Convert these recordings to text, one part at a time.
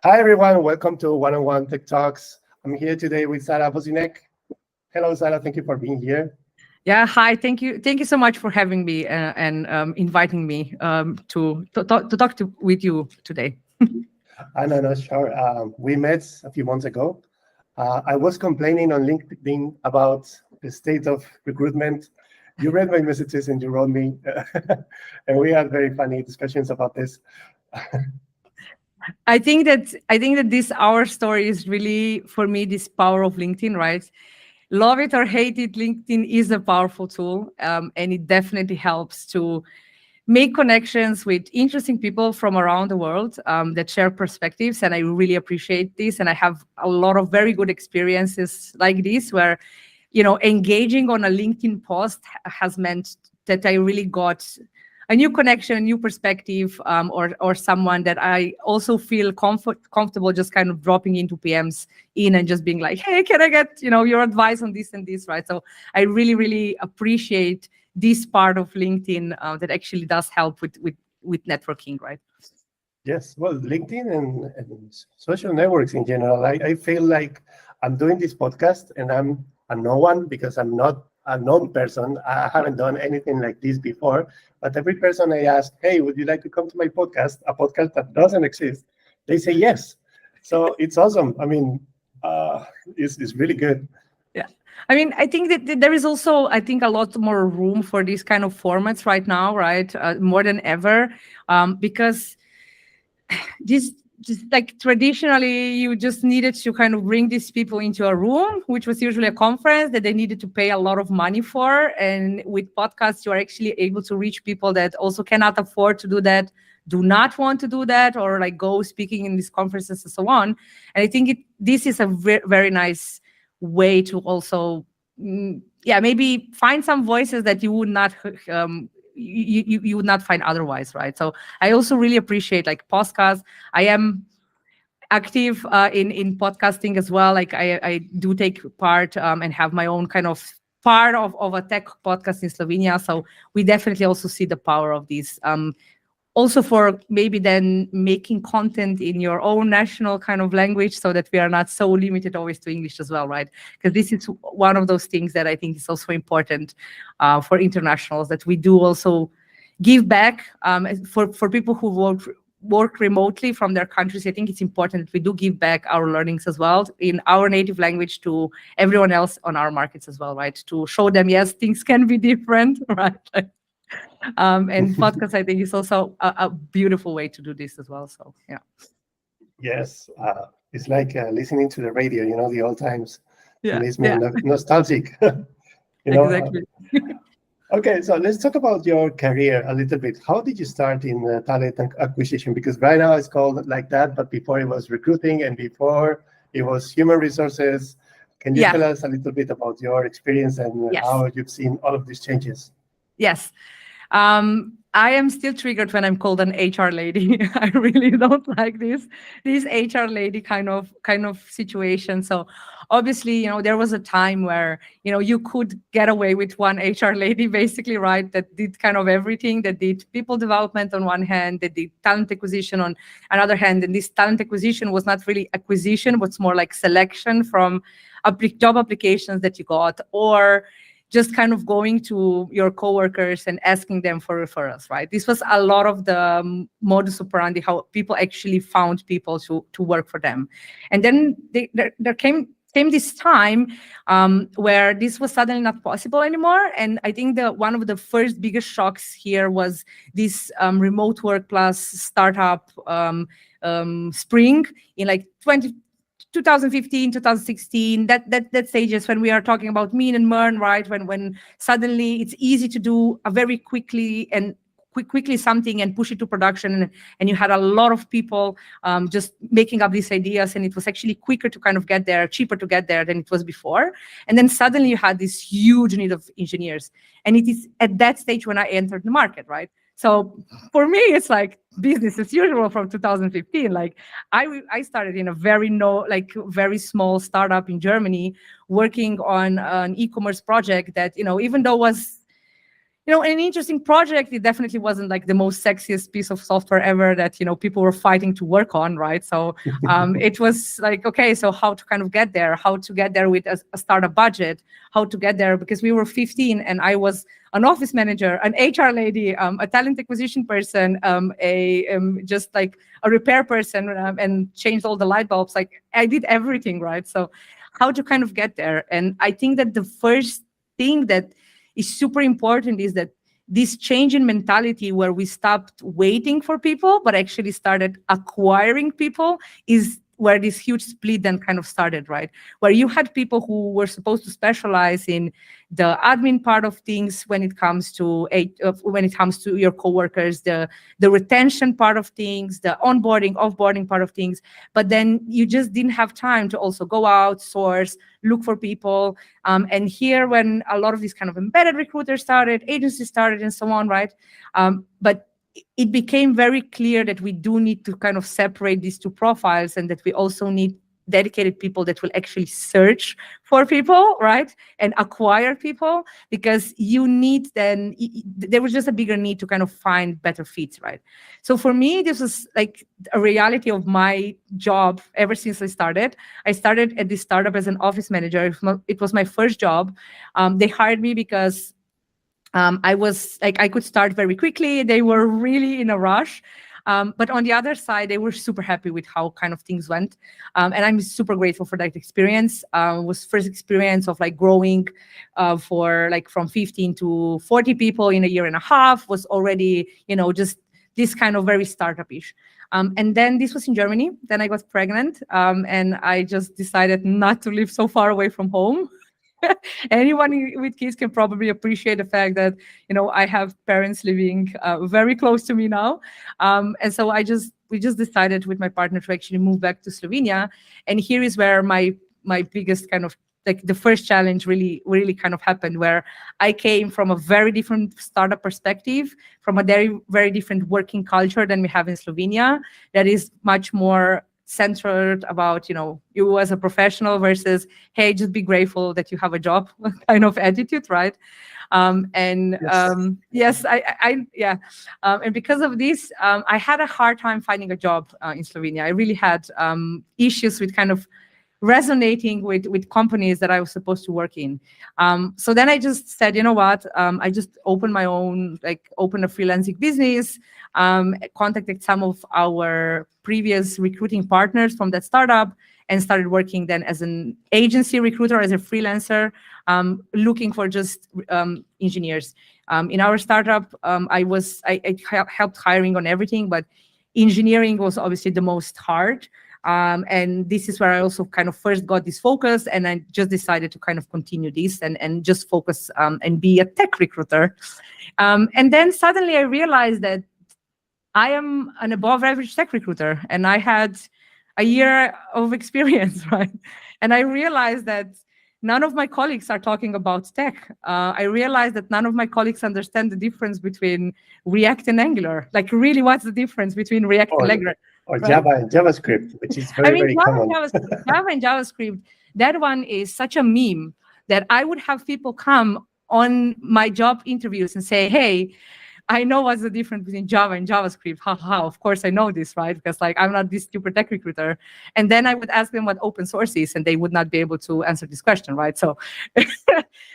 Hi, everyone. Welcome to One-on-One Tech Talks. I'm here today with Sara Vošinek. Hello, Sara. Thank you for being here. Yeah, hi. Thank you. Thank you so much for having me and inviting me to talk with you today. No, sure. We met a few months ago. I was complaining on LinkedIn about the state of recruitment. You read my messages and you wrote me, and we had very funny discussions about this. I think that this our story is really, for me, this power of LinkedIn, right? Love it or hate it, LinkedIn is a powerful tool, and it definitely helps to make connections with interesting people from around the world that share perspectives. And I really appreciate this. And I have a lot of very good experiences like this, where, engaging on a LinkedIn post has meant that I really got a new connection, a new perspective, or someone that I also feel comfortable just kind of dropping into PMs in and just being like, hey, can I get your advice on this and this, right? So I really, really appreciate this part of LinkedIn that actually does help with networking, right? Yes, well, LinkedIn and social networks in general. I feel like I'm doing this podcast and I'm a no one because I'm not a known person. I haven't done anything like this before. But every person I ask, hey, would you like to come to my podcast, a podcast that doesn't exist, they say yes. So it's awesome. I mean, it's really good. Yeah. I mean, I think that there is also, I think, a lot more room for these kind of formats right now, right? More than ever, because just like traditionally, you just needed to kind of bring these people into a room, which was usually a conference that they needed to pay a lot of money for. And with podcasts, you are actually able to reach people that also cannot afford to do that, do not want to do that, or like go speaking in these conferences and so on. And I think this is a very nice way to also, maybe find some voices that you would not you would not find otherwise, right? So I also really appreciate like podcasts. I am active in podcasting as well. Like I do take part and have my own kind of part of a tech podcast in Slovenia. So we definitely also see the power of these. Also for maybe then making content in your own national kind of language, so that we are not so limited always to English as well, right? Because this is one of those things that I think is also important for internationals, that we do also give back for people who work remotely from their countries. I think it's important that we do give back our learnings as well in our native language to everyone else on our markets as well, right? To show them, yes, things can be different, right? And podcast, I think, is also a beautiful way to do this as well. So yeah. Yes, it's like listening to the radio, the old times. Yeah, it makes me nostalgic. Exactly. Okay, so let's talk about your career a little bit. How did you start in talent acquisition? Because right now it's called like that, but before it was recruiting, and before it was human resources. Can you tell us a little bit about your experience and how you've seen all of these changes? Yes. I am still triggered when I'm called an HR lady. I really don't like this HR lady kind of situation. So obviously, there was a time where, you could get away with one HR lady, basically, right? That did kind of everything, that did people development on one hand, that did talent acquisition on another hand. And this talent acquisition was not really acquisition, but it's more like selection from job applications that you got, or just kind of going to your coworkers and asking them for referrals, right? This was a lot of the modus operandi, how people actually found people to work for them. And then there came this time where this was suddenly not possible anymore. And I think one of the first biggest shocks here was this remote work plus startup spring in like 2015, 2016, that stages when we are talking about mean and MERN, right? When suddenly it's easy to do a very quickly something and push it to production, and you had a lot of people just making up these ideas, and it was actually quicker to kind of get there, cheaper to get there than it was before. And then suddenly you had this huge need of engineers, and it is at that stage when I entered the market, right? So for me, it's like business as usual from 2015. Like I started in a very small startup in Germany, working on an e-commerce project that, even though was an interesting project. It definitely wasn't like the most sexiest piece of software ever that, people were fighting to work on, right? So it was like, okay, so how to kind of get there, how to get there with a startup budget, how to get there, because we were 15 and I was an office manager, an HR lady, a talent acquisition person, just like a repair person, and changed all the light bulbs. Like I did everything, right? So how to kind of get there. And I think that the first thing that is super important is that this change in mentality where we stopped waiting for people, but actually started acquiring people, is where this huge split then kind of started, right? Where you had people who were supposed to specialize in the admin part of things when it comes to your coworkers, the retention part of things, the onboarding, offboarding part of things. But then you just didn't have time to also go out, source, look for people. And here, when a lot of these kind of embedded recruiters started, agencies started, and so on, right? But it became very clear that we do need to kind of separate these two profiles, and that we also need dedicated people that will actually search for people, right? And acquire people, because you need then, there was just a bigger need to kind of find better fits, right? So for me, this was like a reality of my job ever since I started. I started at this startup as an office manager. It was my first job. They hired me because I was like, I could start very quickly. They were really in a rush. But on the other side, they were super happy with how kind of things went. And I'm super grateful for that experience. It was first experience of like growing for like from 15 to 40 people in a year and a half, was already, just this kind of very startup-ish. And then this was in Germany. Then I got pregnant, and I just decided not to live so far away from home. Anyone with kids can probably appreciate the fact that, I have parents living very close to me now. And so we just decided with my partner to actually move back to Slovenia. And here is where my biggest kind of, like, the first challenge really kind of happened, where I came from a very different startup perspective, from a very, very different working culture than we have in Slovenia, that is much more centered about, you as a professional versus, hey, just be grateful that you have a job kind of attitude, right? Yes, and because of this, I had a hard time finding a job in Slovenia. I really had issues with kind of resonating with companies that I was supposed to work in. So then I just said, you know what, I just opened opened a freelancing business, contacted some of our previous recruiting partners from that startup, and started working then as an agency recruiter, as a freelancer, looking for just engineers. In our startup, I helped hiring on everything, but engineering was obviously the most hard. And this is where I also kind of first got this focus, and I just decided to kind of continue this and just focus and be a tech recruiter. And then suddenly I realized that I am an above average tech recruiter, and I had a year of experience, right? And I realized that none of my colleagues are talking about tech. I realized that none of my colleagues understand the difference between React and Angular. Like, really, what's the difference between React and Angular? Or right? Java and JavaScript, which is very common. Java and JavaScript, that one is such a meme that I would have people come on my job interviews and say, hey, I know what's the difference between Java and JavaScript. Of course I know this, right? Because I'm not this stupid tech recruiter. And then I would ask them what open source is, and they would not be able to answer this question, right? So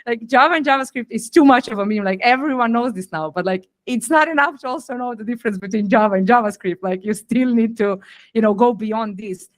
like, Java and JavaScript is too much of a meme. Like, everyone knows this now, but like, it's not enough to also know the difference between Java and JavaScript. Like, you still need to, go beyond this.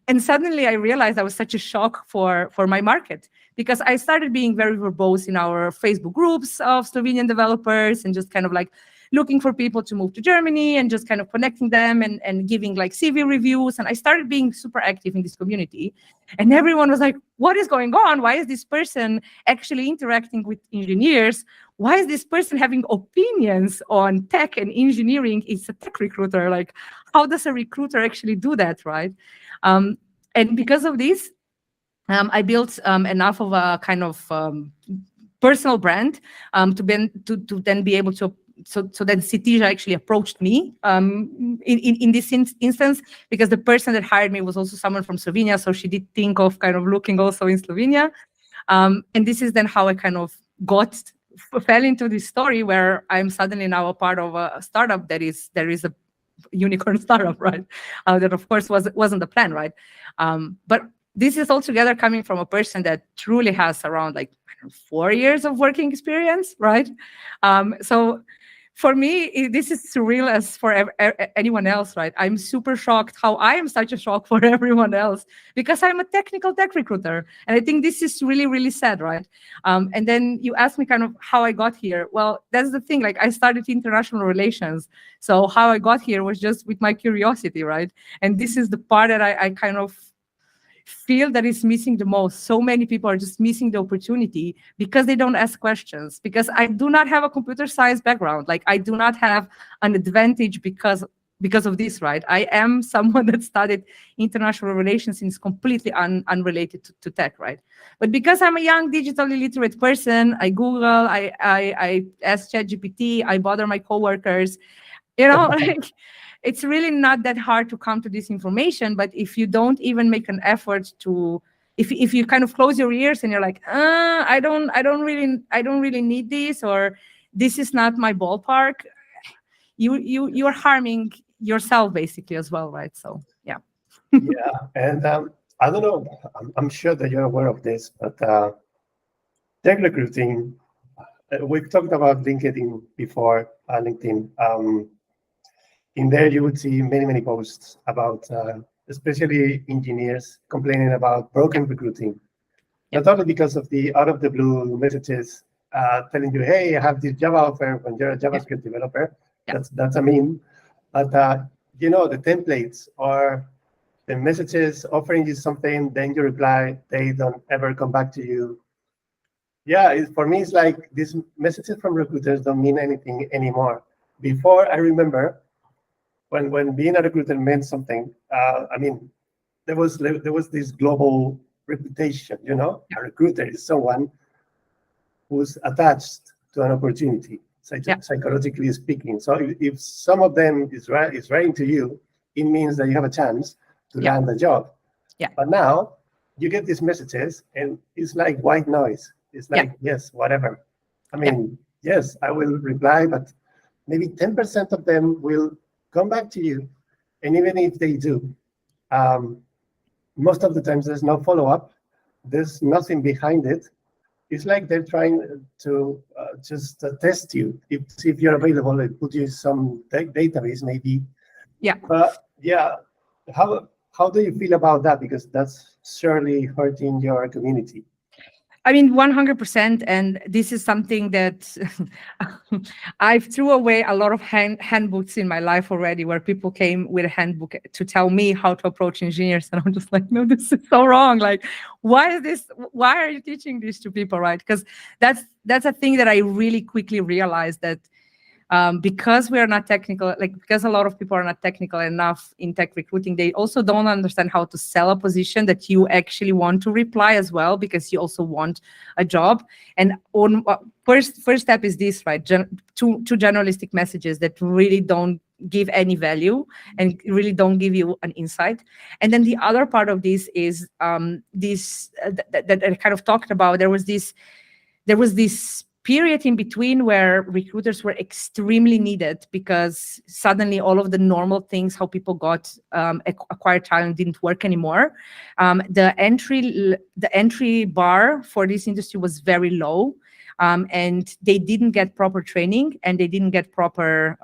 And suddenly I realized that was such a shock for my market, because I started being very verbose in our Facebook groups of Slovenian developers, and just kind of like looking for people to move to Germany, and just kind of connecting them and giving like CV reviews. And I started being super active in this community. And everyone was like, what is going on? Why is this person actually interacting with engineers? Why is this person having opinions on tech and engineering? It's a tech recruiter. Like, how does a recruiter actually do that, right? And because of this, I built enough of a kind of personal brand to then be able to. So then Synthesia actually approached me in this instance, because the person that hired me was also someone from Slovenia. So she did think of kind of looking also in Slovenia. And this is then how I kind of got fell into this story where I'm suddenly now a part of a startup there is a unicorn startup, right? That of course wasn't the plan, right? But this is altogether coming from a person that truly has around like 4 years of working experience, right? So for me, this is surreal as for anyone else, right? I'm super shocked how I am such a shock for everyone else because I'm a technical tech recruiter. And I think this is really, really sad, right? And then you asked me kind of how I got here. Well, that's the thing. Like I studied international relations. So how I got here was just with my curiosity, right? And this is the part that I kind of feel that is missing the most. So many people are just missing the opportunity because they don't ask questions. Because I do not have a computer science background. Like I do not have an advantage because of this, right? I am someone that studied international relations and is completely unrelated to tech, right? But because I'm a young digitally literate person, I Google, I ask ChatGPT, I bother my coworkers, like it's really not that hard to come to this information. But if you don't even make an effort to, if you kind of close your ears and you're like, I don't really need this, or this is not my ballpark, you're harming yourself basically as well, right? So yeah. Yeah, and I don't know. I'm sure that you're aware of this, but tech recruiting. We've talked about LinkedIn before. LinkedIn. In there, you would see many posts about, especially engineers, complaining about broken recruiting. Not only because of the out of the blue messages telling you, "Hey, I have this Java offer," when you're a JavaScript developer. That's a meme. But the templates or the messages offering you something, then you reply, they don't ever come back to you. Yeah, for me, it's like these messages from recruiters don't mean anything anymore. Before, I remember when being a recruiter meant something. There was this global reputation. A recruiter is someone who's attached to an opportunity, psychologically speaking. So if some of them is writing to you, it means that you have a chance to land a job. Yeah. But now you get these messages, and it's like white noise. It's like, yes, whatever. Yes, I will reply, but maybe 10% of them will come back to you. And even if they do, most of the times there's no follow-up. There's nothing behind it. It's like they're trying to just test you, see if you're available, and put you in some database maybe. Yeah. But yeah, how do you feel about that? Because that's surely hurting your community. 100%. And this is something that I've threw away a lot of handbooks in my life already, where people came with a handbook to tell me how to approach engineers. And I'm just like, no, this is so wrong. Like, why are you teaching this to people, right? Because that's a thing that I really quickly realized, that because we are not technical, because a lot of people are not technical enough in tech recruiting, they also don't understand how to sell a position that you actually want to reply as well, because you also want a job. And first step is this, right? Two generalistic messages that really don't give any value and really don't give you an insight. And then the other part of this is that I kind of talked about. There was this period in between where recruiters were extremely needed, because suddenly all of the normal things, how people got acquired talent, didn't work anymore. The entry bar for this industry was very low, and they didn't get proper training, and they didn't get proper,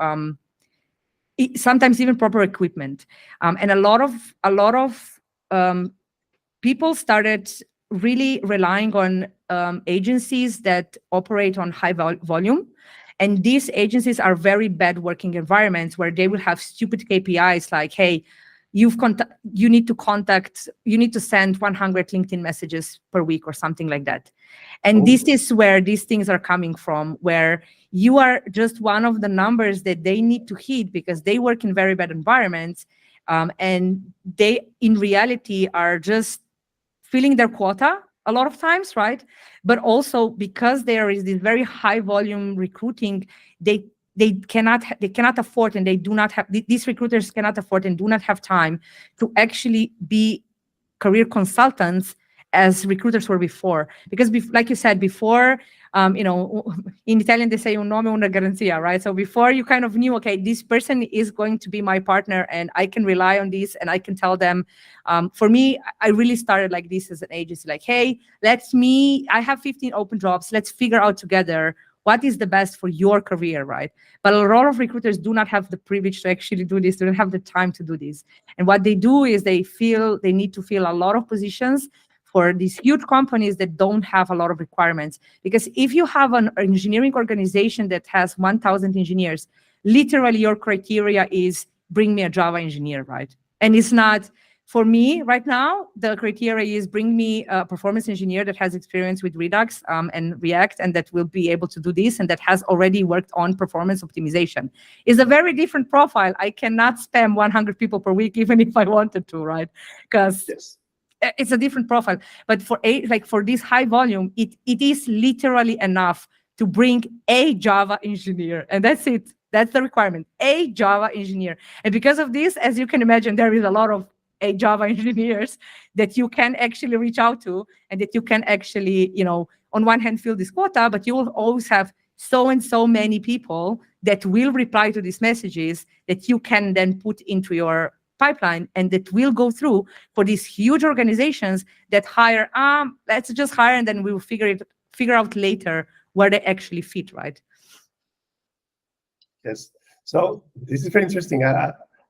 sometimes even proper equipment. And a lot of people started really relying on agencies that operate on high volume. And these agencies are very bad working environments, where they will have stupid KPIs like, hey, you need to send 100 LinkedIn messages per week or something like that. And this is where these things are coming from, where you are just one of the numbers that they need to hit, because they work in very bad environments. And they, in reality, are just filling their quota a lot of times, right? But also because there is this very high volume recruiting, they cannot afford, and they do not have, these recruiters cannot afford and do not have time to actually be career consultants as recruiters were before. Because like you said before, in Italian they say un nome una garanzia, right? So before you kind of knew, okay, this person is going to be my partner and I can rely on this and I can tell them. For me, I really started like this as an agency, like, hey, I have 15 open jobs. Let's figure out together what is the best for your career, right? But a lot of recruiters do not have the privilege to actually do this. They don't have the time to do this. And what they do is they need to fill a lot of positions for these huge companies that don't have a lot of requirements. Because if you have an engineering organization that has 1,000 engineers, literally your criteria is bring me a Java engineer, right? And it's not, for me right now, the criteria is bring me a performance engineer that has experience with Redux and React and that will be able to do this and that has already worked on performance optimization. It's a very different profile. I cannot spam 100 people per week even if I wanted to, right? Because it's a different profile. But for this high volume, it is literally enough to bring a Java engineer. And that's it. That's the requirement, a Java engineer. And because of this, as you can imagine, there is a lot of Java engineers that you can actually reach out to and that you can actually, on one hand fill this quota, but you will always have so and so many people that will reply to these messages that you can then put into your pipeline and that will go through for these huge organizations that hire, let's just hire and then we'll figure out later where they actually fit, right? Yes. So this is very interesting.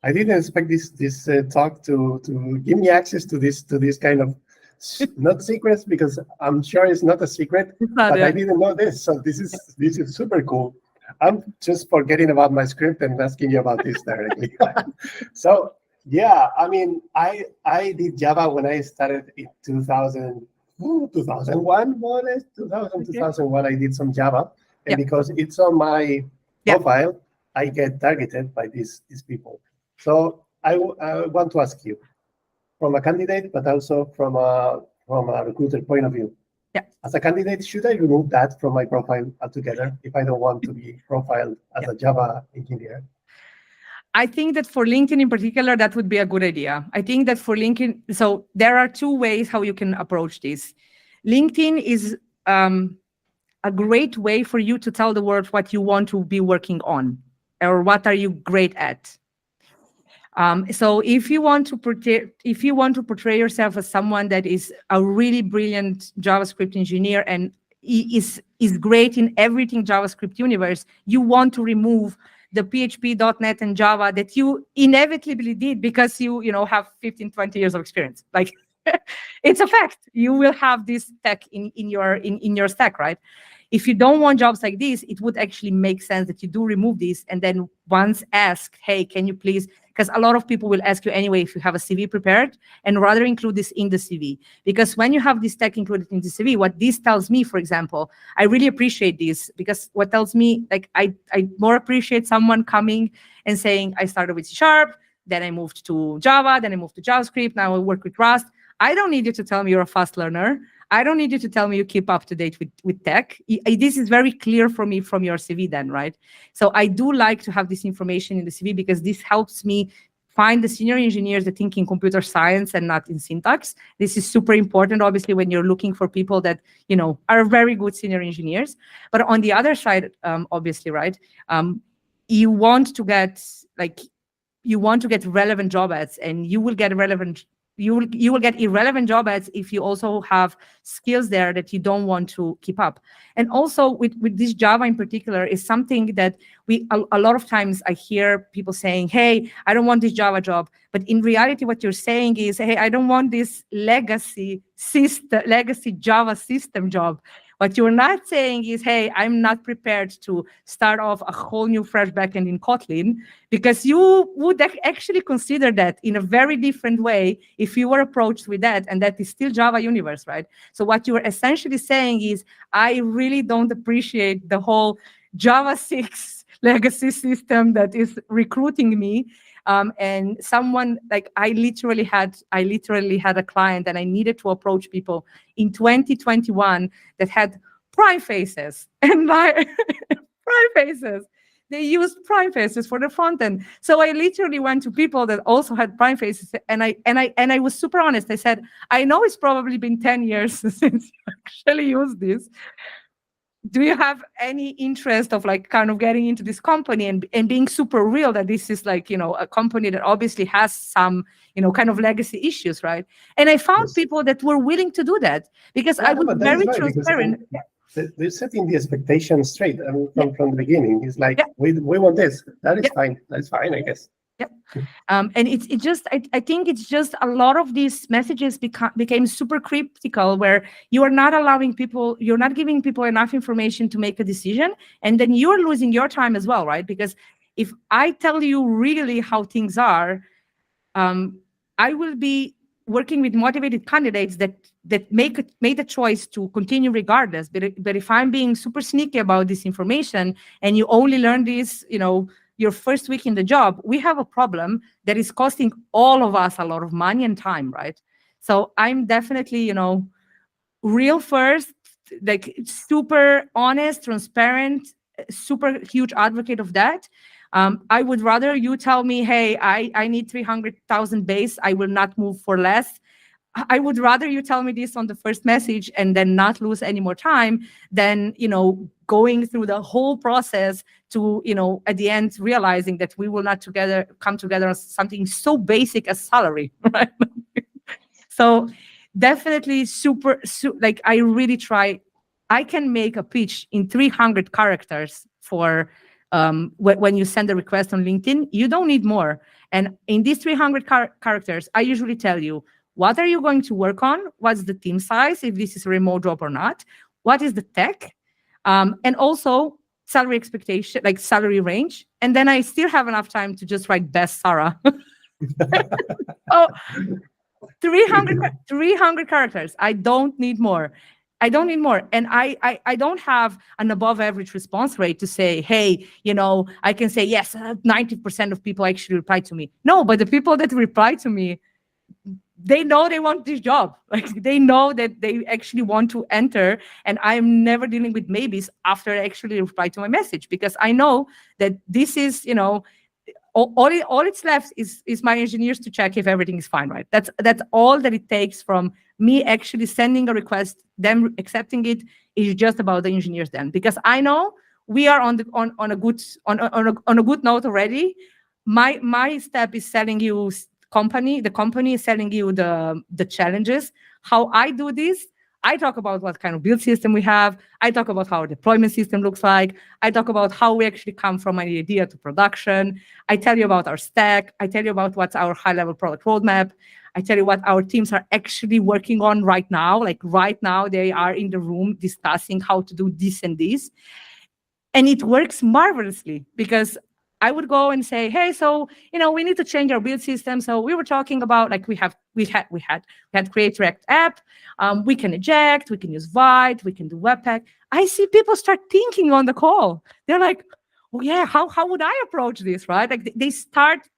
I didn't expect this talk to give me access to this kind of not secrets, because I'm sure it's not a secret, but I didn't know this. So this is super cool. I'm just forgetting about my script and asking you about this directly. So yeah, I mean, I did Java when I started in 2001, more or less, 2001. I did some Java, and because it's on my profile, I get targeted by these people. So I want to ask you, from a candidate, but also from a recruiter point of view. Yeah. As a candidate, should I remove that from my profile altogether if I don't want to be profiled as a Java engineer? I think that for LinkedIn in particular, that would be a good idea. I think that for LinkedIn, so there are two ways how you can approach this. LinkedIn is a great way for you to tell the world what you want to be working on or what are you great at. So if you want to portray yourself as someone that is a really brilliant JavaScript engineer and is great in everything JavaScript universe, you want to remove the PHP, .NET, and Java that you inevitably did because you have 15, 20 years of experience. Like, it's a fact. You will have this tech in your stack, right? If you don't want jobs like this, it would actually make sense that you do remove this and then once ask, hey, can you please, because a lot of people will ask you anyway if you have a CV prepared, and rather include this in the CV. Because when you have this tech included in the CV, what this tells me, for example, I really appreciate this, because what tells me, like, I more appreciate someone coming and saying, I started with C#, then I moved to Java, then I moved to JavaScript, now I work with Rust. I don't need you to tell me you're a fast learner. I don't need you to tell me you keep up to date with tech. This is very clear for me from your CV then, right? So I do like to have this information in the CV because this helps me find the senior engineers that think in computer science and not in syntax. This is super important, obviously, when you're looking for people that, are very good senior engineers. But on the other side, obviously, right, you want to get relevant job ads, and you will get relevant. You will get irrelevant job ads if you also have skills there that you don't want to keep up. And also with this Java in particular is something that a lot of times I hear people saying, hey, I don't want this Java job. But in reality, what you're saying is, hey, I don't want this legacy Java system job. What you're not saying is, hey, I'm not prepared to start off a whole new fresh backend in Kotlin, because you would actually consider that in a very different way if you were approached with that, and that is still Java universe, right? So what you're essentially saying is, I really don't appreciate the whole Java 6 legacy system that is recruiting me. And someone, like, I literally had a client and I needed to approach people in 2021 that had prime faces and prime faces. They used prime faces for the front end. So I literally went to people that also had prime faces, and I was super honest. I said, I know it's probably been 10 years since you actually used this, do you have any interest of like kind of getting into this company and being super real that this is like, a company that obviously has some, kind of legacy issues, right? And I found Yes. people that were willing to do that because Yeah, I no, was but that is very right because transparent. they're setting the expectations straight. I mean, Yeah, from the beginning, it's like yeah, we want this. That is yeah, fine. That's fine, I guess. yeah. And it just I think it's just a lot of these messages became super critical, where you're not giving people enough information to make a decision, and then you're losing your time as well, right? Because if I tell you really how things are, I will be working with motivated candidates that made a choice to continue regardless. But if I'm being super sneaky about this information and you only learn this, your first week in the job, we have a problem that is costing all of us a lot of money and time, right? So I'm definitely, real first, like super honest, transparent, super huge advocate of that. I would rather you tell me, hey, I need 300,000 base. I will not move for less. I would rather you tell me this on the first message and then not lose any more time than, going through the whole process to, at the end realizing that we will not come together on something so basic as salary, right? So definitely like I really try. I can make a pitch in 300 characters for when you send a request on LinkedIn. You don't need more. And in these 300 characters, I usually tell you, what are you going to work on? What's the team size, if this is a remote job or not? What is the tech? And also salary expectation, like salary range. And then I still have enough time to just write best Sara. Oh, 300 characters. I don't need more. I don't need more. And I don't have an above average response rate to say, hey, I can say, yes, 90% of people actually reply to me. No, but the people that reply to me, they know they want this job. Like they know that they actually want to enter. And I'm never dealing with maybes after I actually reply to my message, because I know that this is, all it's left is my engineers to check if everything is fine, right? That's all that it takes from me actually sending a request, them accepting it, is just about the engineers then, because I know we are on a good note already. My step is selling you the company is selling you the challenges. How I do this, I talk about what kind of build system we have. I talk about how our deployment system looks like. I talk about how we actually come from an idea to production. I tell you about our stack. I tell you about what's our high-level product roadmap. I tell you what our teams are actually working on right now. Like right now, they are in the room discussing how to do this and this. And it works marvelously, because I would go and say, hey, so, we need to change our build system. So we were talking about, like, we had create React app. We can eject, we can use Vite, we can do Webpack. I see people start thinking on the call. They're like, oh yeah, how would I approach this, right? Like they start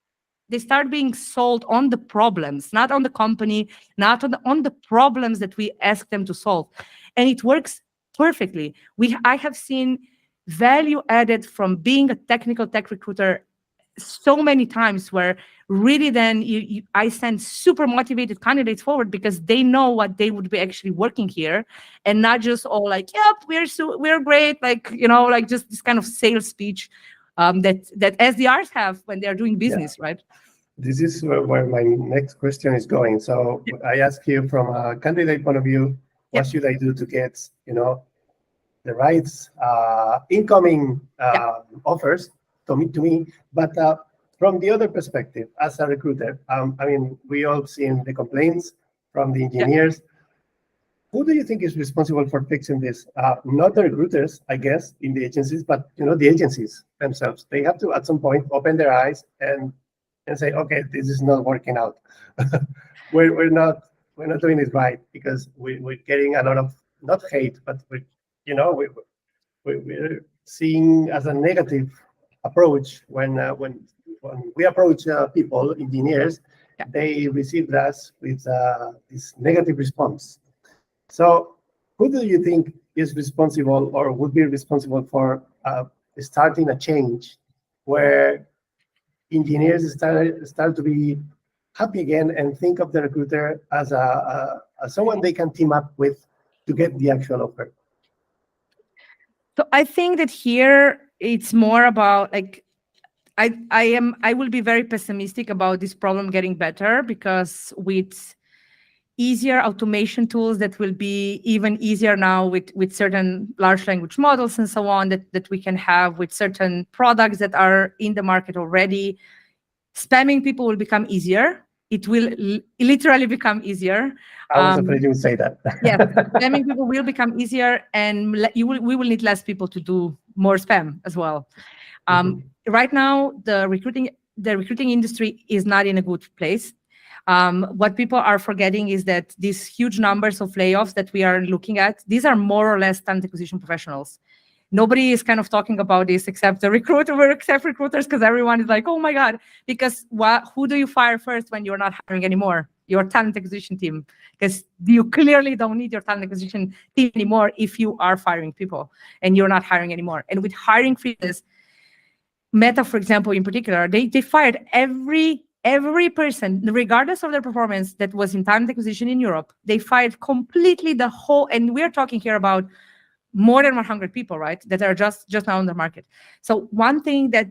being sold on the problems, not on the company, not on the problems that we ask them to solve. And it works perfectly. I have seen value added from being a technical tech recruiter so many times, where really then I send super motivated candidates forward because they know what they would be actually working here, and not just all like, yep, we're great, like, like just this kind of sales speech that SDRs have when they're doing business, right? This is where my next question is going. So I ask you from a candidate point of view, what should I do to get, the right incoming offers to me? But from the other perspective, as a recruiter, I mean, we all seen the complaints from the engineers. Who do you think is responsible for fixing this? Not the recruiters, I guess, in the agencies, but the agencies themselves. They have to, at some point, open their eyes and say, okay, this is not working out. we're not doing it right, because we're getting a lot of, not hate, but we're seeing as a negative approach when we approach people, engineers, they receive us with this negative response. So who do you think is responsible or would be responsible for starting a change where engineers start to be happy again and think of the recruiter as someone they can team up with to get the actual offer? So I think that here it's more about like I will be very pessimistic about this problem getting better, because with easier automation tools that will be even easier now with certain large language models and so on that we can have with certain products that are in the market already, spamming people will become easier. It will literally become easier. I was afraid you would say that. Yes, spamming people will become easier, and we will need less people to do more spam as well. Right now, the recruiting industry is not in a good place. What people are forgetting is that these huge numbers of layoffs that we are looking at, these are more or less talent acquisition professionals. Nobody is kind of talking about this except recruiters, because everyone is like, oh my God, because who do you fire first when you're not hiring anymore? Your talent acquisition team, because you clearly don't need your talent acquisition team anymore if you are firing people and you're not hiring anymore. And with hiring freezes, Meta, for example, in particular, they fired every person, regardless of their performance, that was in talent acquisition in Europe. They fired completely the whole, and we're talking here about more than 100 people, right, that are just now on the market. So one thing that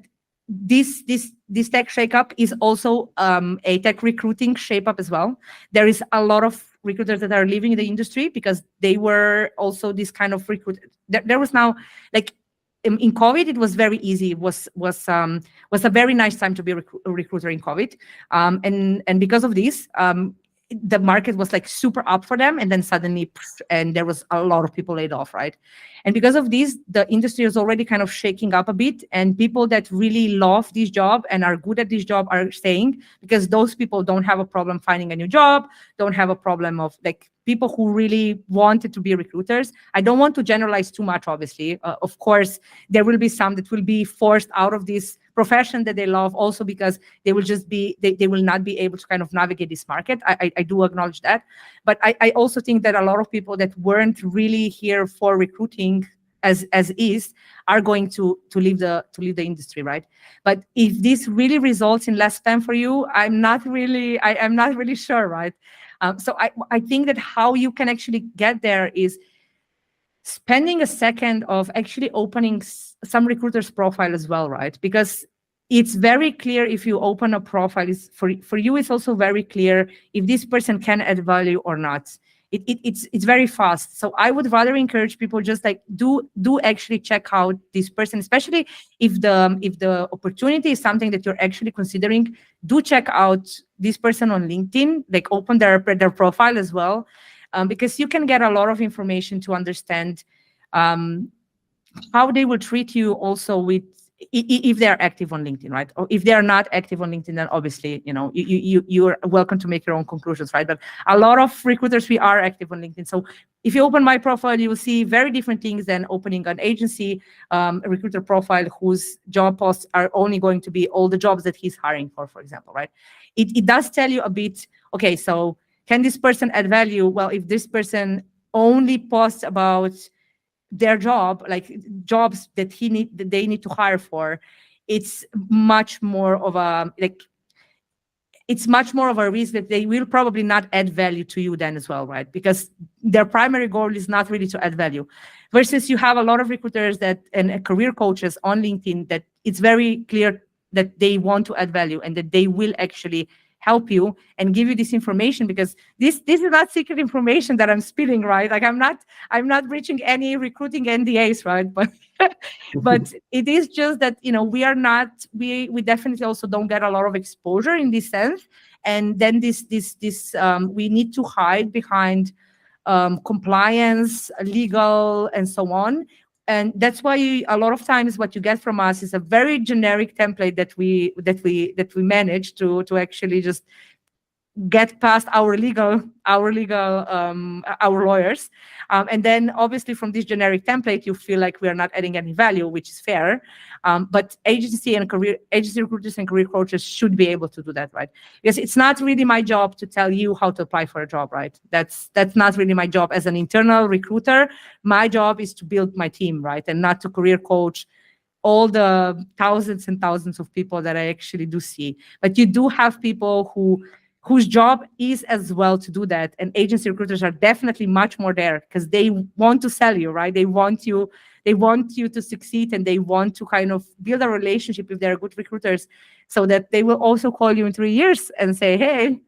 this tech shakeup is also a tech recruiting shape-up as well. There is a lot of recruiters that are leaving the industry because they were also this kind of recruit. There was now, like, in COVID, it was very easy. It was a very nice time to be a recruiter in COVID, and because of this, the market was like super up for them, and then suddenly, and there was a lot of people laid off, right? And because of this, the industry is already kind of shaking up a bit, and people that really love this job and are good at this job are staying, because those people don't have a problem finding a new job, don't have a problem of, like, people who really wanted to be recruiters. I don't want to generalize too much, obviously. Of course, there will be some that will be forced out of this profession that they love, also because they will just be, they will not be able to kind of navigate this market. I do acknowledge that. But I also think that a lot of people that weren't really here for recruiting as is are going to leave the industry, right? But if this really results in less spam for you, I'm not really sure, right? So I think that how you can actually get there is spending a second of actually opening some recruiter's profile as well, right? Because it's very clear if you open a profile, for you, it's also very clear if this person can add value or not. It's very fast. So I would rather encourage people just like do actually check out this person, especially if the opportunity is something that you're actually considering. Do check out this person on LinkedIn, like open their profile as well, because you can get a lot of information to understand how they will treat you also with, if they are active on LinkedIn, right? Or if they are not active on LinkedIn, then obviously, you're welcome to make your own conclusions, right? But a lot of recruiters, we are active on LinkedIn. So if you open my profile, you will see very different things than opening an agency, a recruiter profile whose job posts are only going to be all the jobs that he's hiring for example, right? It does tell you a bit, okay, so can this person add value? Well, if this person only posts about their job, like jobs that they need to hire for, it's much more of a risk that they will probably not add value to you then as well, right? Because their primary goal is not really to add value. Versus you have a lot of recruiters and career coaches on LinkedIn that it's very clear that they want to add value and that they will actually help you and give you this information, because this is not secret information that I'm spilling, right? Like I'm not breaching any recruiting NDAs, right? But it is just that we definitely also don't get a lot of exposure in this sense, and then this we need to hide behind compliance, legal, and so on. And that's why a lot of times what you get from us is a very generic template that we manage to actually just get past our lawyers, and then obviously from this generic template you feel like we are not adding any value, which is fair, but agency recruiters and career coaches should be able to do that, right? Because it's not really my job to tell you how to apply for a job, right? That's not really my job as an internal recruiter. My job is to build my team, right, and not to career coach all the thousands and thousands of people that I actually do see. But you do have people whose job is as well to do that. And agency recruiters are definitely much more there because they want to sell you, right? They want you They want you to succeed, and they want to kind of build a relationship if they're good recruiters, so that they will also call you in 3 years and say, hey,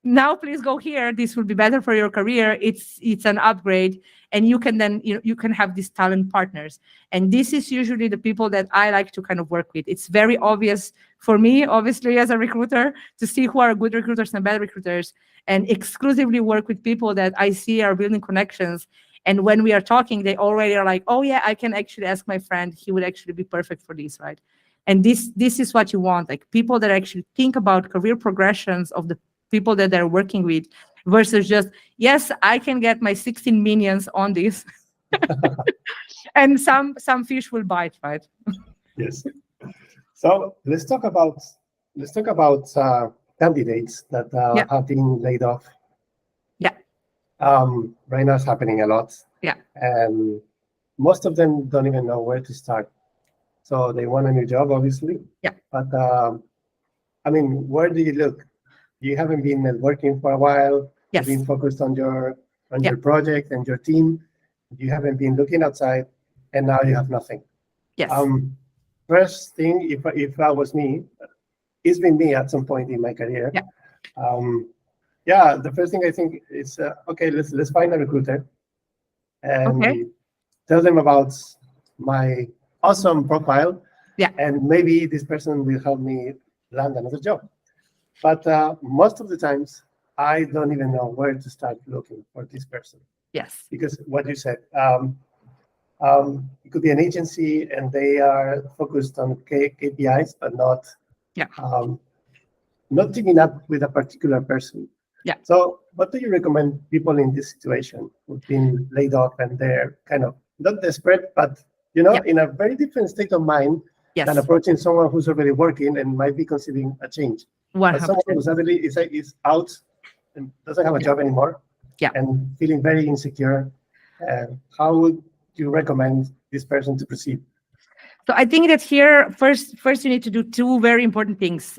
now please go here. This will be better for your career. It's an upgrade. And you can then, you can have these talent partners. And this is usually the people that I like to kind of work with. It's very obvious for me, obviously, as a recruiter, to see who are good recruiters and bad recruiters, and exclusively work with people that I see are building connections. And when we are talking, they already are like, oh yeah, I can actually ask my friend. He would actually be perfect for this, right? And this is what you want, like people that actually think about career progressions of the people that they're working with, versus just, yes, I can get my 16 minions on this. And some fish will bite, right? Yes. So let's talk about candidates that Yeah. have been laid off. Yeah. Right now it's happening a lot. Yeah. And most of them don't even know where to start. So they want a new job, obviously. Yeah. But I mean, where do you look? You haven't been working for a while. Yes. You've been focused on your Yeah. project and your team. You haven't been looking outside, and now you have nothing. Yes. First thing, if that was me, it's been me at some point in my career. Yeah. The first thing I think is, okay, let's find a recruiter and Okay. tell them about my awesome profile. Yeah. And maybe this person will help me land another job. But most of the times, I don't even know where to start looking for this person. Yes. Because what you said, it could be an agency and they are focused on KPIs, but not teaming up with a particular person. Yeah. So what do you recommend people in this situation who've been laid off and they're kind of not desperate, but in a very different state of mind Yes. than approaching someone who's already working and might be considering a change? But someone who suddenly is out and doesn't have a job anymore, and feeling very insecure, how would you recommend this person to proceed? So I think that here, first you need to do two very important things.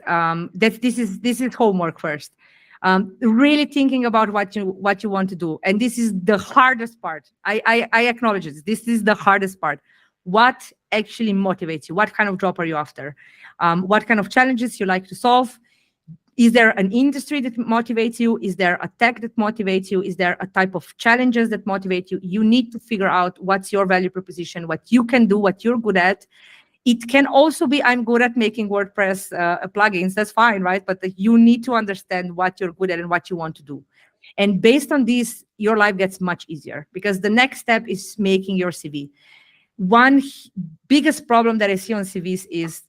This is homework first. Really thinking about what you want to do, and this is the hardest part. I acknowledge it. This is the hardest part. What actually motivates you? What kind of job are you after? What kind of challenges you like to solve? Is there an industry that motivates you? Is there a tech that motivates you? Is there a type of challenges that motivate you? You need to figure out what's your value proposition, what you can do, what you're good at. It can also be, I'm good at making WordPress plugins. That's fine, right? But you need to understand what you're good at and what you want to do. And based on this, your life gets much easier, because the next step is making your CV. One biggest problem that I see on CVs is,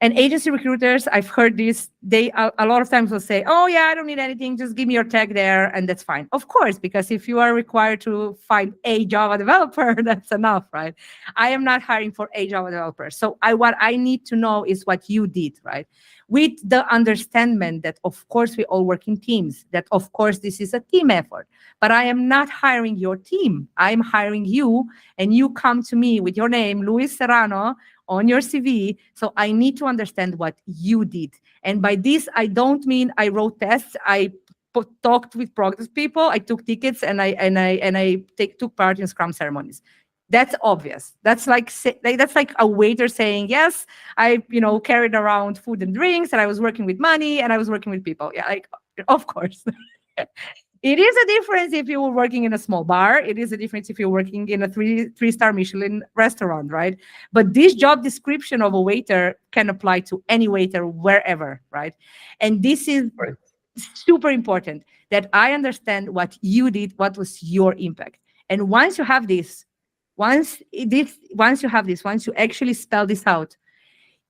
and agency recruiters, I've heard this, they a lot of times will say, oh yeah, I don't need anything, just give me your tag there, and that's fine. Of course, because if you are required to find a Java developer, that's enough, right? I am not hiring for a Java developer. So what I need to know is what you did, right? With the understanding that, of course, we all work in teams, that, of course, this is a team effort. But I am not hiring your team. I'm hiring you, and you come to me with your name, Luis Serrano, on your CV. So I need to understand what you did. And by this, I don't mean I wrote tests. I talked with progress people. I took tickets, and I took part in Scrum ceremonies. That's obvious. That's like a waiter saying, yes, I carried around food and drinks, and I was working with money, and I was working with people. Yeah, like, of course. It is a difference if you were working in a small bar. It is a difference if you're working in a three-star Michelin restaurant, right? But this job description of a waiter can apply to any waiter wherever, right? And this is super important, that I understand what you did, what was your impact. And once you have this, once you actually spell this out,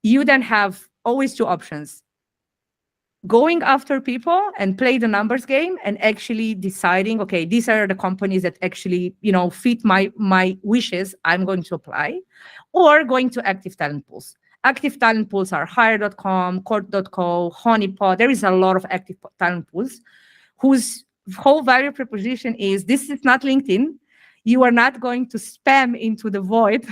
you then have always two options: going after people and play the numbers game and actually deciding, okay, these are the companies that actually, fit my wishes, I'm going to apply, or going to active talent pools. Active talent pools are hire.com, court.co, honeypot. There is a lot of active talent pools whose whole value proposition is, this is not LinkedIn. You are not going to spam into the void.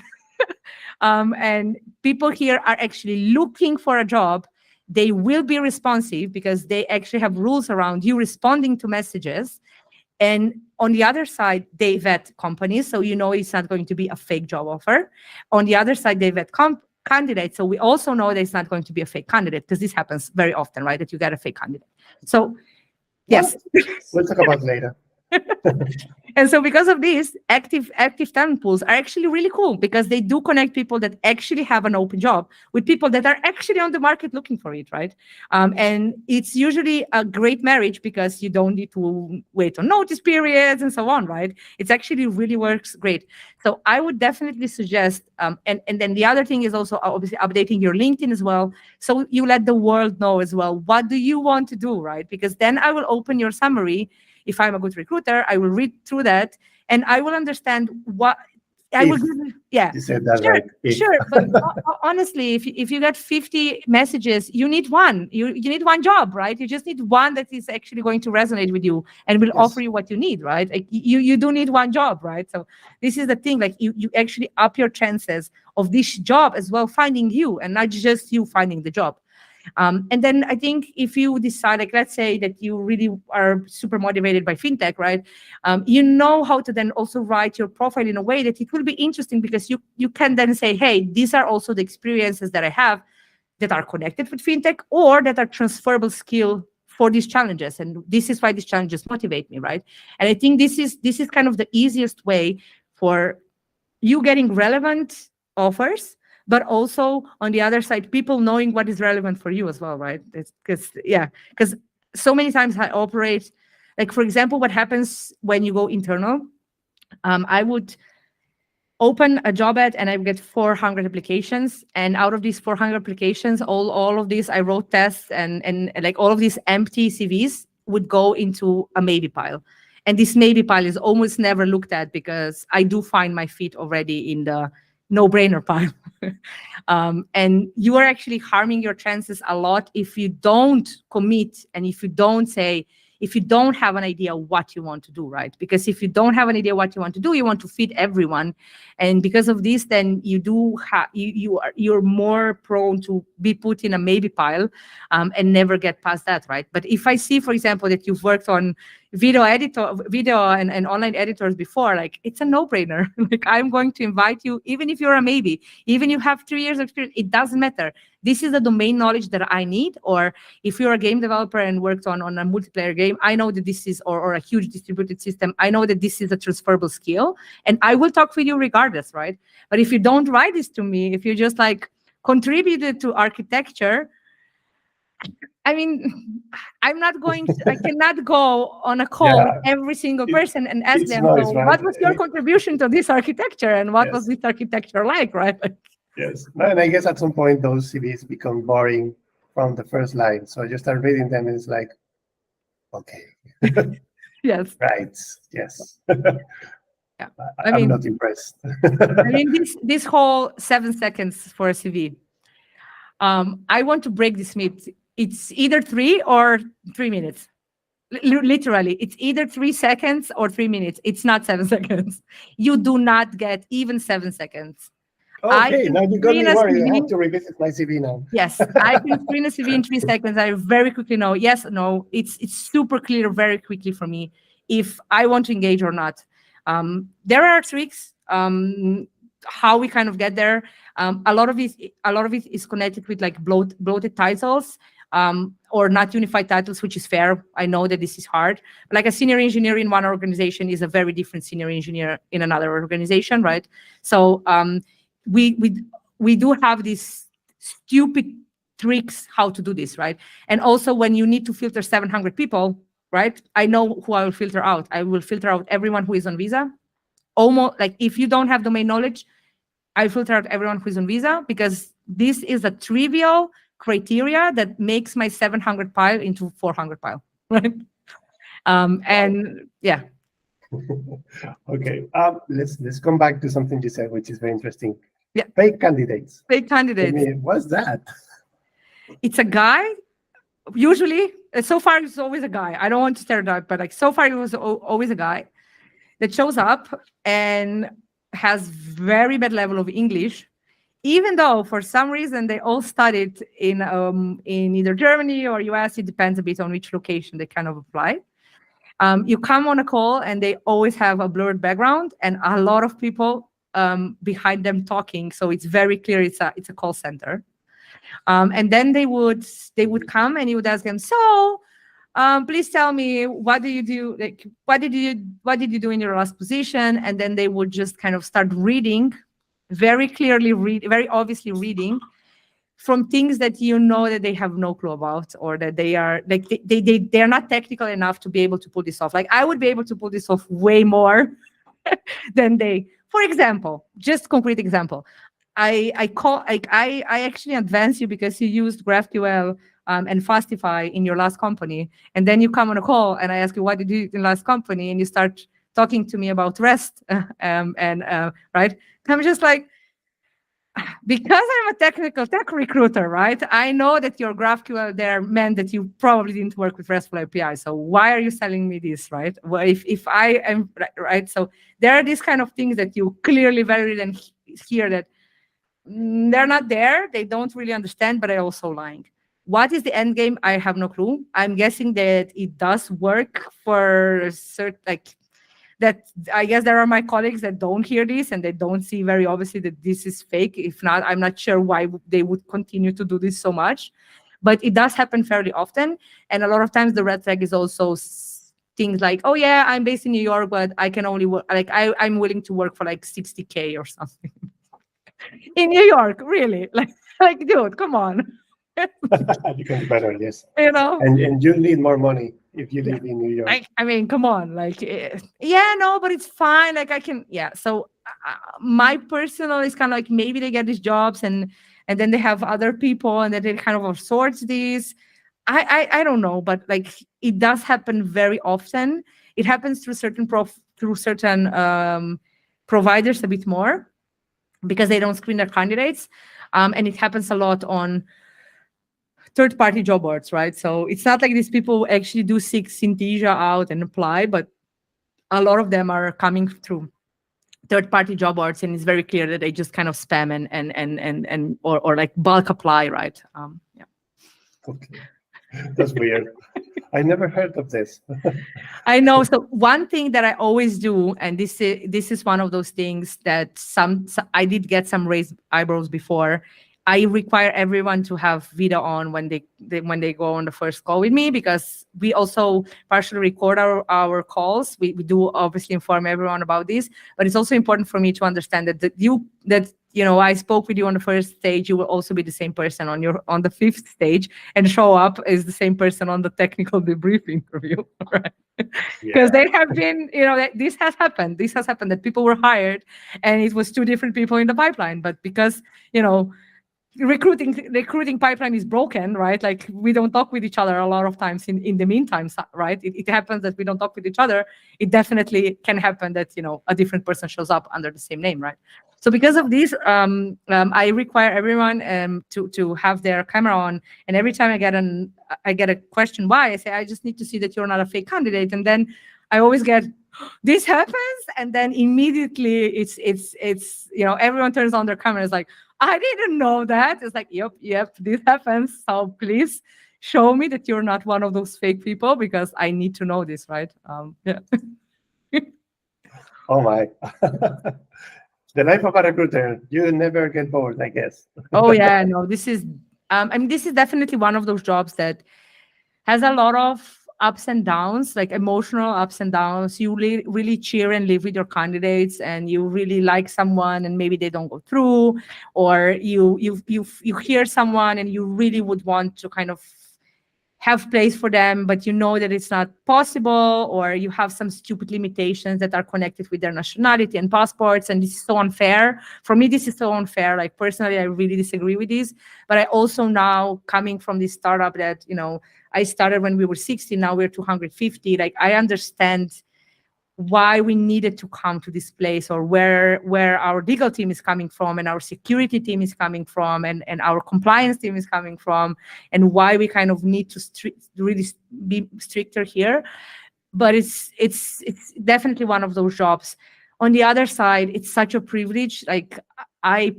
And people here are actually looking for a job. They will be responsive because they actually have rules around you responding to messages. And On the other side, they vet companies, so it's not going to be a fake job offer. On the other side, they vet candidates, so we also know that it's not going to be a fake candidate, because this happens very often, right? That you get a fake candidate. So, yes. We'll talk about later. And so because of this, active talent pools are actually really cool, because they do connect people that actually have an open job with people that are actually on the market looking for it, right? And it's usually a great marriage, because you don't need to wait on notice periods and so on, right? It's actually really works great. So I would definitely suggest, and then the other thing is also obviously updating your LinkedIn as well. So you let the world know as well, what do you want to do, right? Because then I will open your summary. If I'm a good recruiter, I will read through that and I will understand what I will. Yeah, you said that sure, right. sure. But honestly, if you get 50 messages, you need one. You need one job, right? You just need one that is actually going to resonate with you and will offer you what you need, right? Like you do need one job, right? So this is the thing. Like you actually up your chances of this job as well finding you, and not just you finding the job. And then I think if you decide, like, let's say that you really are super motivated by fintech, right? You know how to then also write your profile in a way that it will be interesting, because you can then say, hey, these are also the experiences that I have that are connected with fintech or that are transferable skill for these challenges. And this is why these challenges motivate me, right? And I think this is kind of the easiest way for you getting relevant offers, but also on the other side, people knowing what is relevant for you as well, right? Because so many times I operate, like, for example, what happens when you go internal, I would open a job ad and I would get 400 applications. And out of these 400 applications, all of these, I wrote tests and like all of these empty CVs would go into a maybe pile. And this maybe pile is almost never looked at, because I do find my feet already in the no-brainer pile. And you are actually harming your chances a lot if you don't commit and if you don't have an idea what you want to do, right? Because if you don't have an idea what you want to do, you want to feed everyone, and because of this, then you're more prone to be put in a maybe pile and never get past that, right? But if I see, for example, that you've worked on video and online editors before, like, it's a no-brainer. Like, I'm going to invite you, even if you're a maybe, even you have 3 years of experience, it doesn't matter. This is the domain knowledge that I need. Or if you're a game developer and worked on a multiplayer game, I know that this is, or a huge distributed system, I know that this is a transferable skill, and I will talk with you regardless, right? But if you don't write this to me, if you just like contributed to architecture, I mean, I cannot go on a call with every single person and ask them, noise, right? What was your contribution to this architecture, and what was this architecture like, right? Yes, and I guess at some point those CVs become boring from the first line. So you start reading them and it's like, okay. Yes. Right, yes. Yeah. I'm not impressed. I mean, this whole 7 seconds for a CV, I want to break this myth. It's either 3 or 3 minutes. Literally, it's either 3 seconds or 3 minutes. It's not 7 seconds. You do not get even 7 seconds. Okay, now you got me worried. I have to revisit my CV now. Yes, I can screen a CV in 3 seconds. I very quickly know yes, no. It's super clear very quickly for me if I want to engage or not. There are tricks how we kind of get there. A lot of it is connected with like bloated titles. Or not unified titles, which is fair. I know that this is hard. But like a senior engineer in one organization is a very different senior engineer in another organization, right? So we do have these stupid tricks how to do this, right? And also when you need to filter 700 people, right? I know who I will filter out. I will filter out everyone who is on visa. Almost like if you don't have domain knowledge, I filter out everyone who is on visa, because this is a trivial criteria that makes my 700 pile into 400 pile, right? And yeah. Okay, let's come back to something you said, which is very interesting. Yeah. Fake candidates. Fake candidates. I mean, what's that? It's a guy. Usually, so far it's always a guy. I don't want to stereotype, but like so far it was always a guy that shows up and has very bad level of English, even though for some reason they all studied in either Germany or US. It depends a bit on which location they kind of apply. You come on a call and they always have a blurred background and a lot of people behind them talking. So it's very clear it's a call center. And then they would come and you would ask them, so please tell me, what do you do? Like, what did you do in your last position? And then they would just kind of start reading, very clearly very obviously reading from things that you know that they have no clue about, or that they are like they're not technical enough to be able to pull this off. Like I would be able to pull this off way more than they. For example, just concrete example. I actually advance you because you used GraphQL and Fastify in your last company, and then you come on a call and I ask you what did you do in last company, and you start talking to me about REST right? I'm just like, because I'm a tech recruiter, right? I know that your GraphQL there meant that you probably didn't work with RESTful API. So why are you selling me this, right? Well, if I am right, so there are these kind of things that you clearly very then hear that they're not there, they don't really understand, but they're also lying. What is the end game? I have no clue. I'm guessing that it does work for certain, like that. I guess there are my colleagues that don't hear this and they don't see very obviously that this is fake. If not, I'm not sure why they would continue to do this so much, but it does happen fairly often. And a lot of times the red flag is also things like, oh yeah, I'm based in New York, but I can only work, like I'm willing to work for like 60K or something. In New York, really? Like, dude, come on. You can do better, yes. You know? And you need more money if you live in New York. I mean, come on. Like, yeah, no, but it's fine. Like, I can, yeah. So my personal is kind of like maybe they get these jobs and then they have other people and then they kind of sort these. I don't know, but like it does happen very often. It happens through certain providers a bit more, because they don't screen their candidates. And it happens a lot on third-party job boards, right? So it's not like these people actually do seek Synthesia out and apply, but a lot of them are coming through third-party job boards, and it's very clear that they just kind of spam and or like bulk apply, right? Yeah. Okay. That's weird. I never heard of this. I know. So one thing that I always do, and this is one of those things that I did get some raised eyebrows before. I require everyone to have video on when they go on the first call with me, because we also partially record our calls. We do obviously inform everyone about this, but it's also important for me to understand that I spoke with you on the first stage. You will also be the same person on the fifth stage and show up as the same person on the technical debrief interview, right? Because they have been, this has happened. This has happened that people were hired and it was two different people in the pipeline, but because recruiting pipeline is broken, right? Like we don't talk with each other a lot of times in the meantime, right? It happens that we don't talk with each other. It definitely can happen that, a different person shows up under the same name, right? So because of this, I require everyone to have their camera on. And every time I get a question why, I say, I just need to see that you're not a fake candidate. And then I always get, this happens. And then immediately it's everyone turns on their camera. It's like, I didn't know that. It's like, yep, this happens. So please show me that you're not one of those fake people, because I need to know this, right? Yeah. Oh my. The life of a recruiter, you never get bored, I guess. Oh yeah, no, this is this is definitely one of those jobs that has a lot of ups and downs, like emotional ups and downs. You really cheer and live with your candidates, and you really like someone and maybe they don't go through, or you hear someone and you really would want to kind of have place for them, but you know that it's not possible, or you have some stupid limitations that are connected with their nationality and passports, and this is so unfair. For me, this is so unfair. Like personally, I really disagree with this, but I also now, coming from this startup that, I started when we were 60, now we're 250, like I understand why we needed to come to this place, or where our legal team is coming from, and our security team is coming from, and our compliance team is coming from, and why we kind of need to really be stricter here. But it's definitely one of those jobs. On the other side, it's such a privilege. Like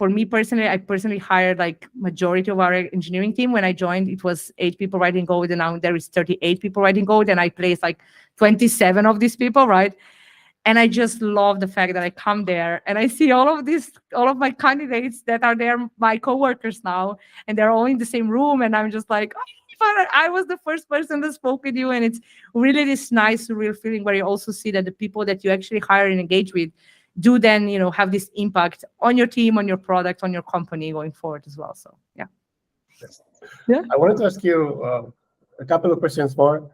for me personally, I personally hired like majority of our engineering team. When I joined, it was 8 people writing code, and now there is 38 people writing code, and I placed like 27 of these people, right? And I just love the fact that I come there and I see all of my candidates that are there, my coworkers now, and they're all in the same room. And I'm just like, oh, I was the first person that spoke with you. And it's really this nice, surreal feeling where you also see that the people that you actually hire and engage with do then, have this impact on your team, on your product, on your company going forward as well. So, yeah. Yes. Yeah. I wanted to ask you a couple of questions more.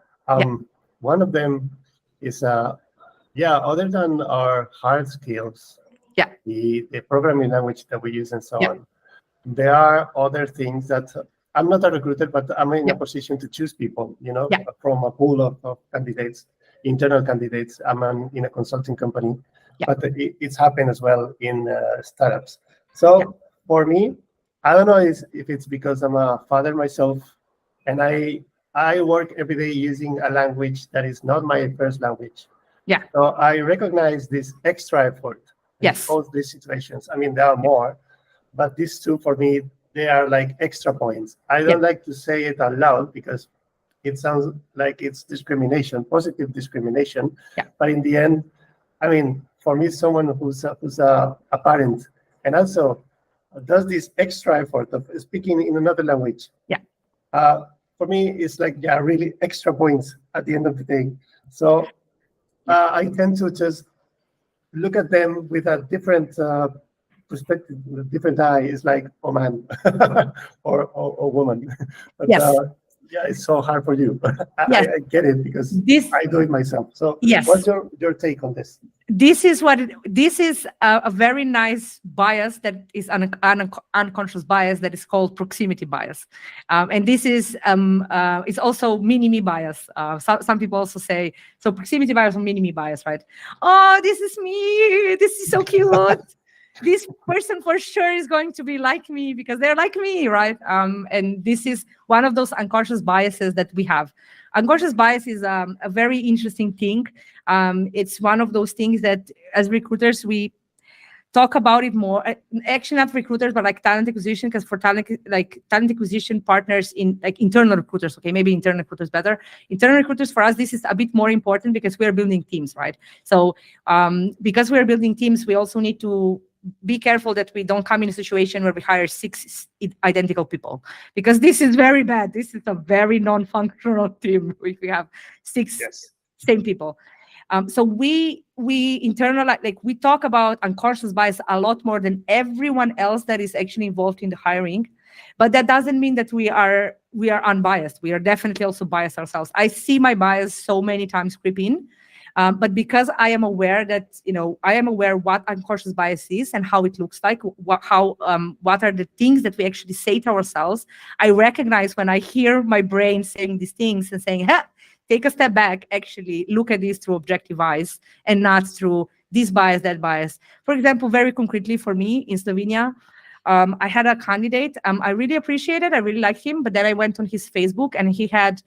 One of them is, other than our hard skills, the programming language that we use and so on, there are other things that I'm not a recruiter, but I'm in a position to choose people, from a pool of candidates, internal candidates. I'm in a consulting company, but it's happened as well in startups. So for me, I don't know if it's because I'm a father myself, and I work every day using a language that is not my first language. Yeah. So I recognize this extra effort in both these situations. I mean, there are more, but these two for me, they are like extra points. I don't like to say it out loud because it sounds like it's discrimination, positive discrimination. Yeah. But in the end, I mean, for me, someone who's a parent and also does this extra effort of speaking in another language. Yeah. For me, it's like really extra points at the end of the day. So I tend to just look at them with a different perspective, with a different eye. It's like, oh man, or woman. But it's so hard for you. I get it because I do it myself. So what's your take on this? This is a very nice bias that is an unconscious bias that is called proximity bias, and this is it's also mini-me bias. Some people also say so proximity bias or mini-me bias, right? Oh, this is me. This is so cute. This person for sure is going to be like me because they're like me, right? And this is one of those unconscious biases that we have. Unconscious bias is a very interesting thing. It's one of those things that as recruiters, we talk about it more. Actually, not recruiters, but like talent acquisition, because for talent acquisition partners in like internal recruiters, okay, maybe internal recruiters better. Internal recruiters, for us, this is a bit more important because we are building teams, right? So because we are building teams, we also need to be careful that we don't come in a situation where we hire 6 identical people, because this is very bad. This is a very non-functional team if we have 6 same people. So we internalize, like we talk about unconscious bias a lot more than everyone else that is actually involved in the hiring, but that doesn't mean that we are unbiased. We are definitely also biased ourselves. I see my bias so many times creep in. But because I am aware that, I am aware what unconscious bias is and how it looks like, what are the things that we actually say to ourselves, I recognize when I hear my brain saying these things and saying, take a step back, actually look at this through objective eyes and not through this bias, that bias. For example, very concretely for me in Slovenia, I had a candidate. I really appreciated, I really liked him, but then I went on his Facebook and he had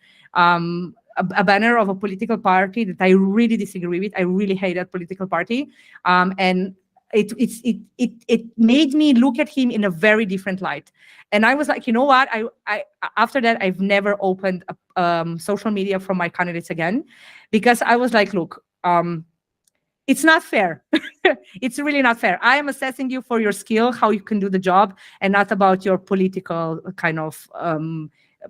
a banner of a political party that I really disagree with. I really hate that political party. And it made me look at him in a very different light. And I was like, you know what? I after that, I've never opened social media from my candidates again, because I was like, look, it's not fair. It's really not fair. I am assessing you for your skill, how you can do the job, and not about your political kind of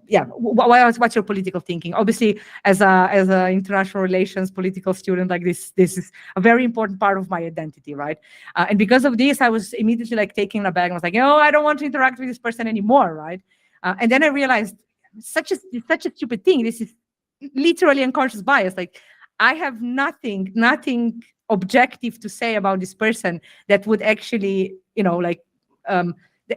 what's your political thinking? Obviously, as a international relations political student, like this is a very important part of my identity, right? And because of this, I was immediately like taken aback. I was like, I don't want to interact with this person anymore, right? And then I realized such a stupid thing. This is literally unconscious bias. Like I have nothing objective to say about this person that would actually,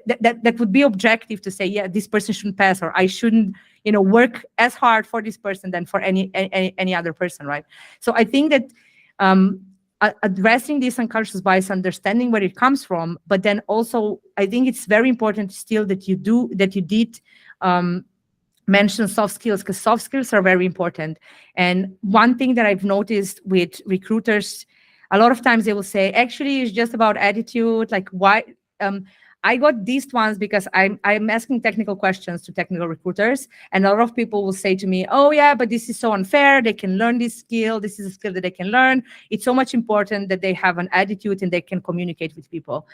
that would be objective to say, yeah, this person shouldn't pass, or I shouldn't, work as hard for this person than for any other person, right? So I think that addressing this unconscious bias, understanding where it comes from, but then also I think it's very important still that you did mention soft skills, because soft skills are very important. And one thing that I've noticed with recruiters, a lot of times they will say, actually, it's just about attitude. Like why? I got these ones because I'm asking technical questions to technical recruiters, and a lot of people will say to me, "Oh yeah, but this is so unfair. They can learn this skill. This is a skill that they can learn. It's so much important that they have an attitude and they can communicate with people."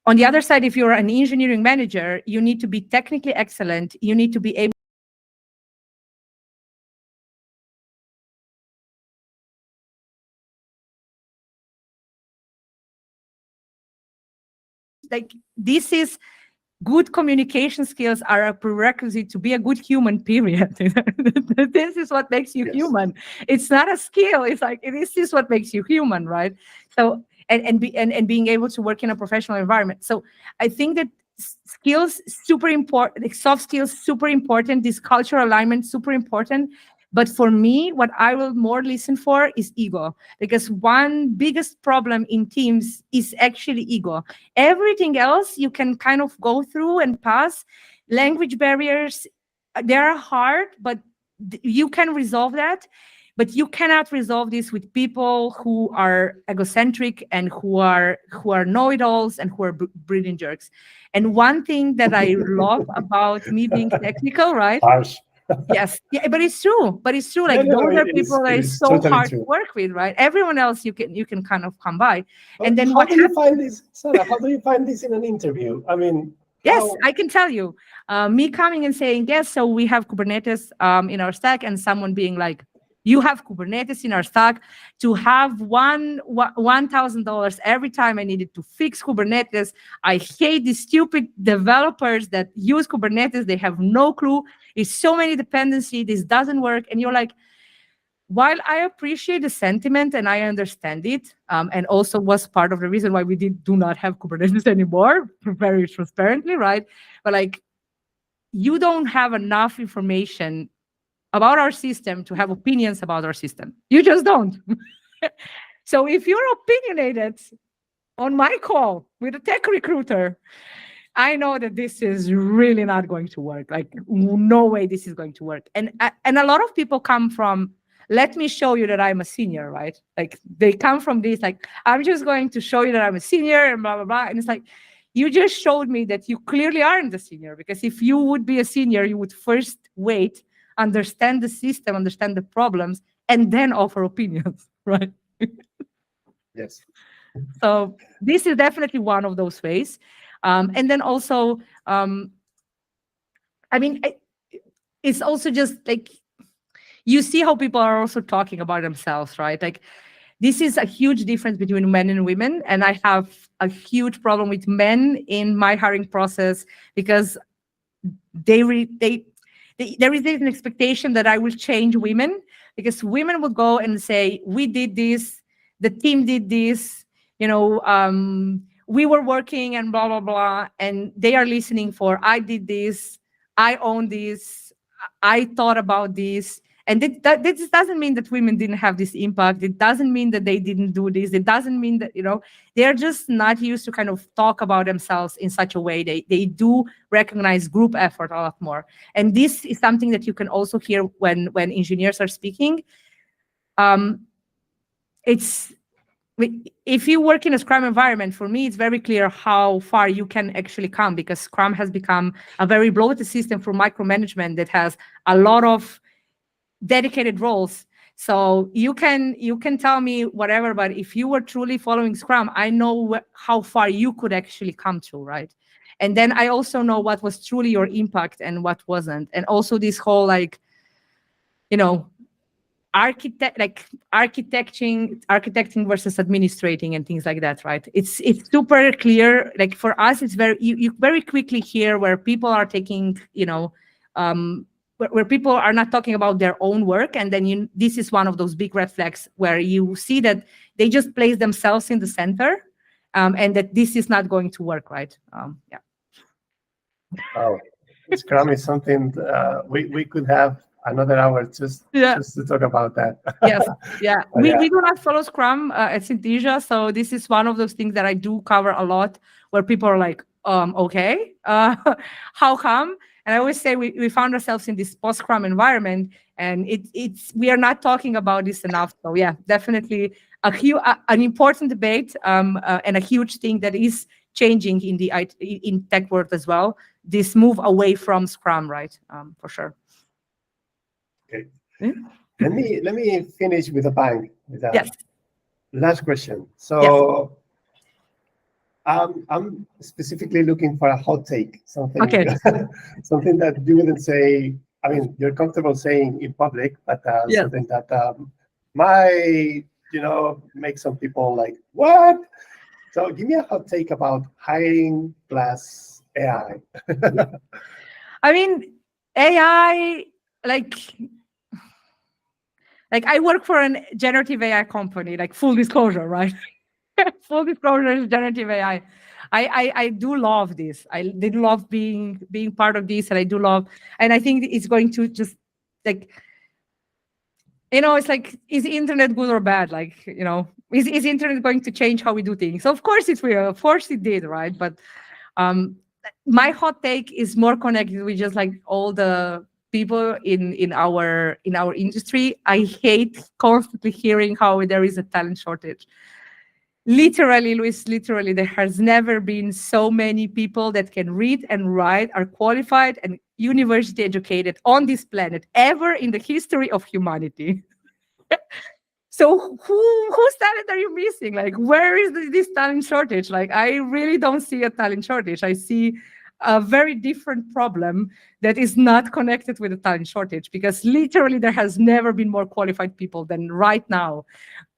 On the other side, if you're an engineering manager, you need to be technically excellent. You need to be able like this is good communication skills are a prerequisite to be a good human, period. This is what makes you human. It's not a skill. It's like, this is what makes you human, right? So, and being able to work in a professional environment. So I think that skills, super important, like soft skills, super important, this cultural alignment, super important. But for me, what I will more listen for is ego, because one biggest problem in teams is actually ego. Everything else you can kind of go through and pass. Language barriers, they are hard, but you can resolve that. But you cannot resolve this with people who are egocentric and who are know-it-alls and who are breathing jerks. And one thing that I love about me being technical, right? Harsh. Yes, yeah, but it's true. Like those are people that is so totally hard true. to work with, right? Everyone else you can kind of come by. But And then how do you find this, Sara? How do you find this in an interview? I mean, yes, I can tell you. Me coming and saying, yes, so we have Kubernetes in our stack, and someone being like, you have Kubernetes in our stack. To have $1,000 every time I needed to fix Kubernetes. I hate these stupid developers that use Kubernetes. They have no clue. It's so many dependencies. This doesn't work. And you're like, while I appreciate the sentiment and I understand it, and also was part of the reason why we do not have Kubernetes anymore, very transparently, right? But like, you don't have enough information about our system to have opinions about our system. You just don't. So if you're opinionated on my call with a tech recruiter, I know that this is really not going to work. Like, no way this is going to work. And a lot of people come from, let me show you that I'm a senior, right? Like, they come from this, like, I'm just going to show you that I'm a senior and blah, blah, blah. And it's like, you just showed me that you clearly aren't a senior, because if you would be a senior, you would first wait, understand the system, understand the problems, and then offer opinions, right? Yes. So this is definitely one of those ways. And then also, I mean, it's also just like, you see how people are also talking about themselves, right? Like, this is a huge difference between men and women. And I have a huge problem with men in my hiring process, because there is an expectation that I will change women, because women will go and say, we did this, the team did this, we were working and blah, blah, blah. And they are listening for, I did this, I own this, I thought about this. And this doesn't mean that women didn't have this impact. It doesn't mean that they didn't do this. It doesn't mean that, they're just not used to kind of talk about themselves in such a way. They do recognize group effort a lot more. And this is something that you can also hear when engineers are speaking. If you work in a Scrum environment, for me, it's very clear how far you can actually come, because Scrum has become a very bloated system for micromanagement that has a lot of dedicated roles. So you can tell me whatever, but if you were truly following Scrum, I know how far you could actually come to, right? And then I also know what was truly your impact and what wasn't. And also this whole architecting versus administrating and things like that, right? It's super clear. Like, for us, it's you very quickly hear where people are taking, where people are not talking about their own work. And then this is one of those big red flags where you see that they just place themselves in the center, and that this is not going to work, right? Yeah. Oh, Scrum is something we could have another hour just to talk about that. Yes, yeah. We do not follow Scrum at Synthesia, so this is one of those things that I do cover a lot, where people are like, okay, how come? And I always say we found ourselves in this post-Scrum environment, and we are not talking about this enough. So yeah, definitely an important debate, and a huge thing that is changing in the in tech world as well. This move away from Scrum, right? For sure. Okay. Yeah. Let me finish with a bang. With a Yes. last question. So I'm specifically looking for a hot take, something Okay. something that you wouldn't say. I mean, you're comfortable saying in public, but Yes. something that might, make some people like, what? So give me a hot take about hiring plus AI. I mean, AI, like I work for a generative AI company, like full disclosure, right? Full disclosure is generative AI. I do love this. I did love being part of this, and I do love, and I think it's going to just like, it's like, is the internet good or bad? Like, is internet going to change how we do things? Of course it will. Of course it did, right? But my hot take is more connected with just like all the people in our industry. I hate constantly hearing how there is a talent shortage. Literally, Luis, literally, there has never been so many people that can read and write, are qualified and university educated on this planet ever in the history of humanity. So whose talent are you missing? Like, where is this talent shortage? Like, I really don't see a talent shortage. I see a very different problem that is not connected with the talent shortage, because literally there has never been more qualified people than right now.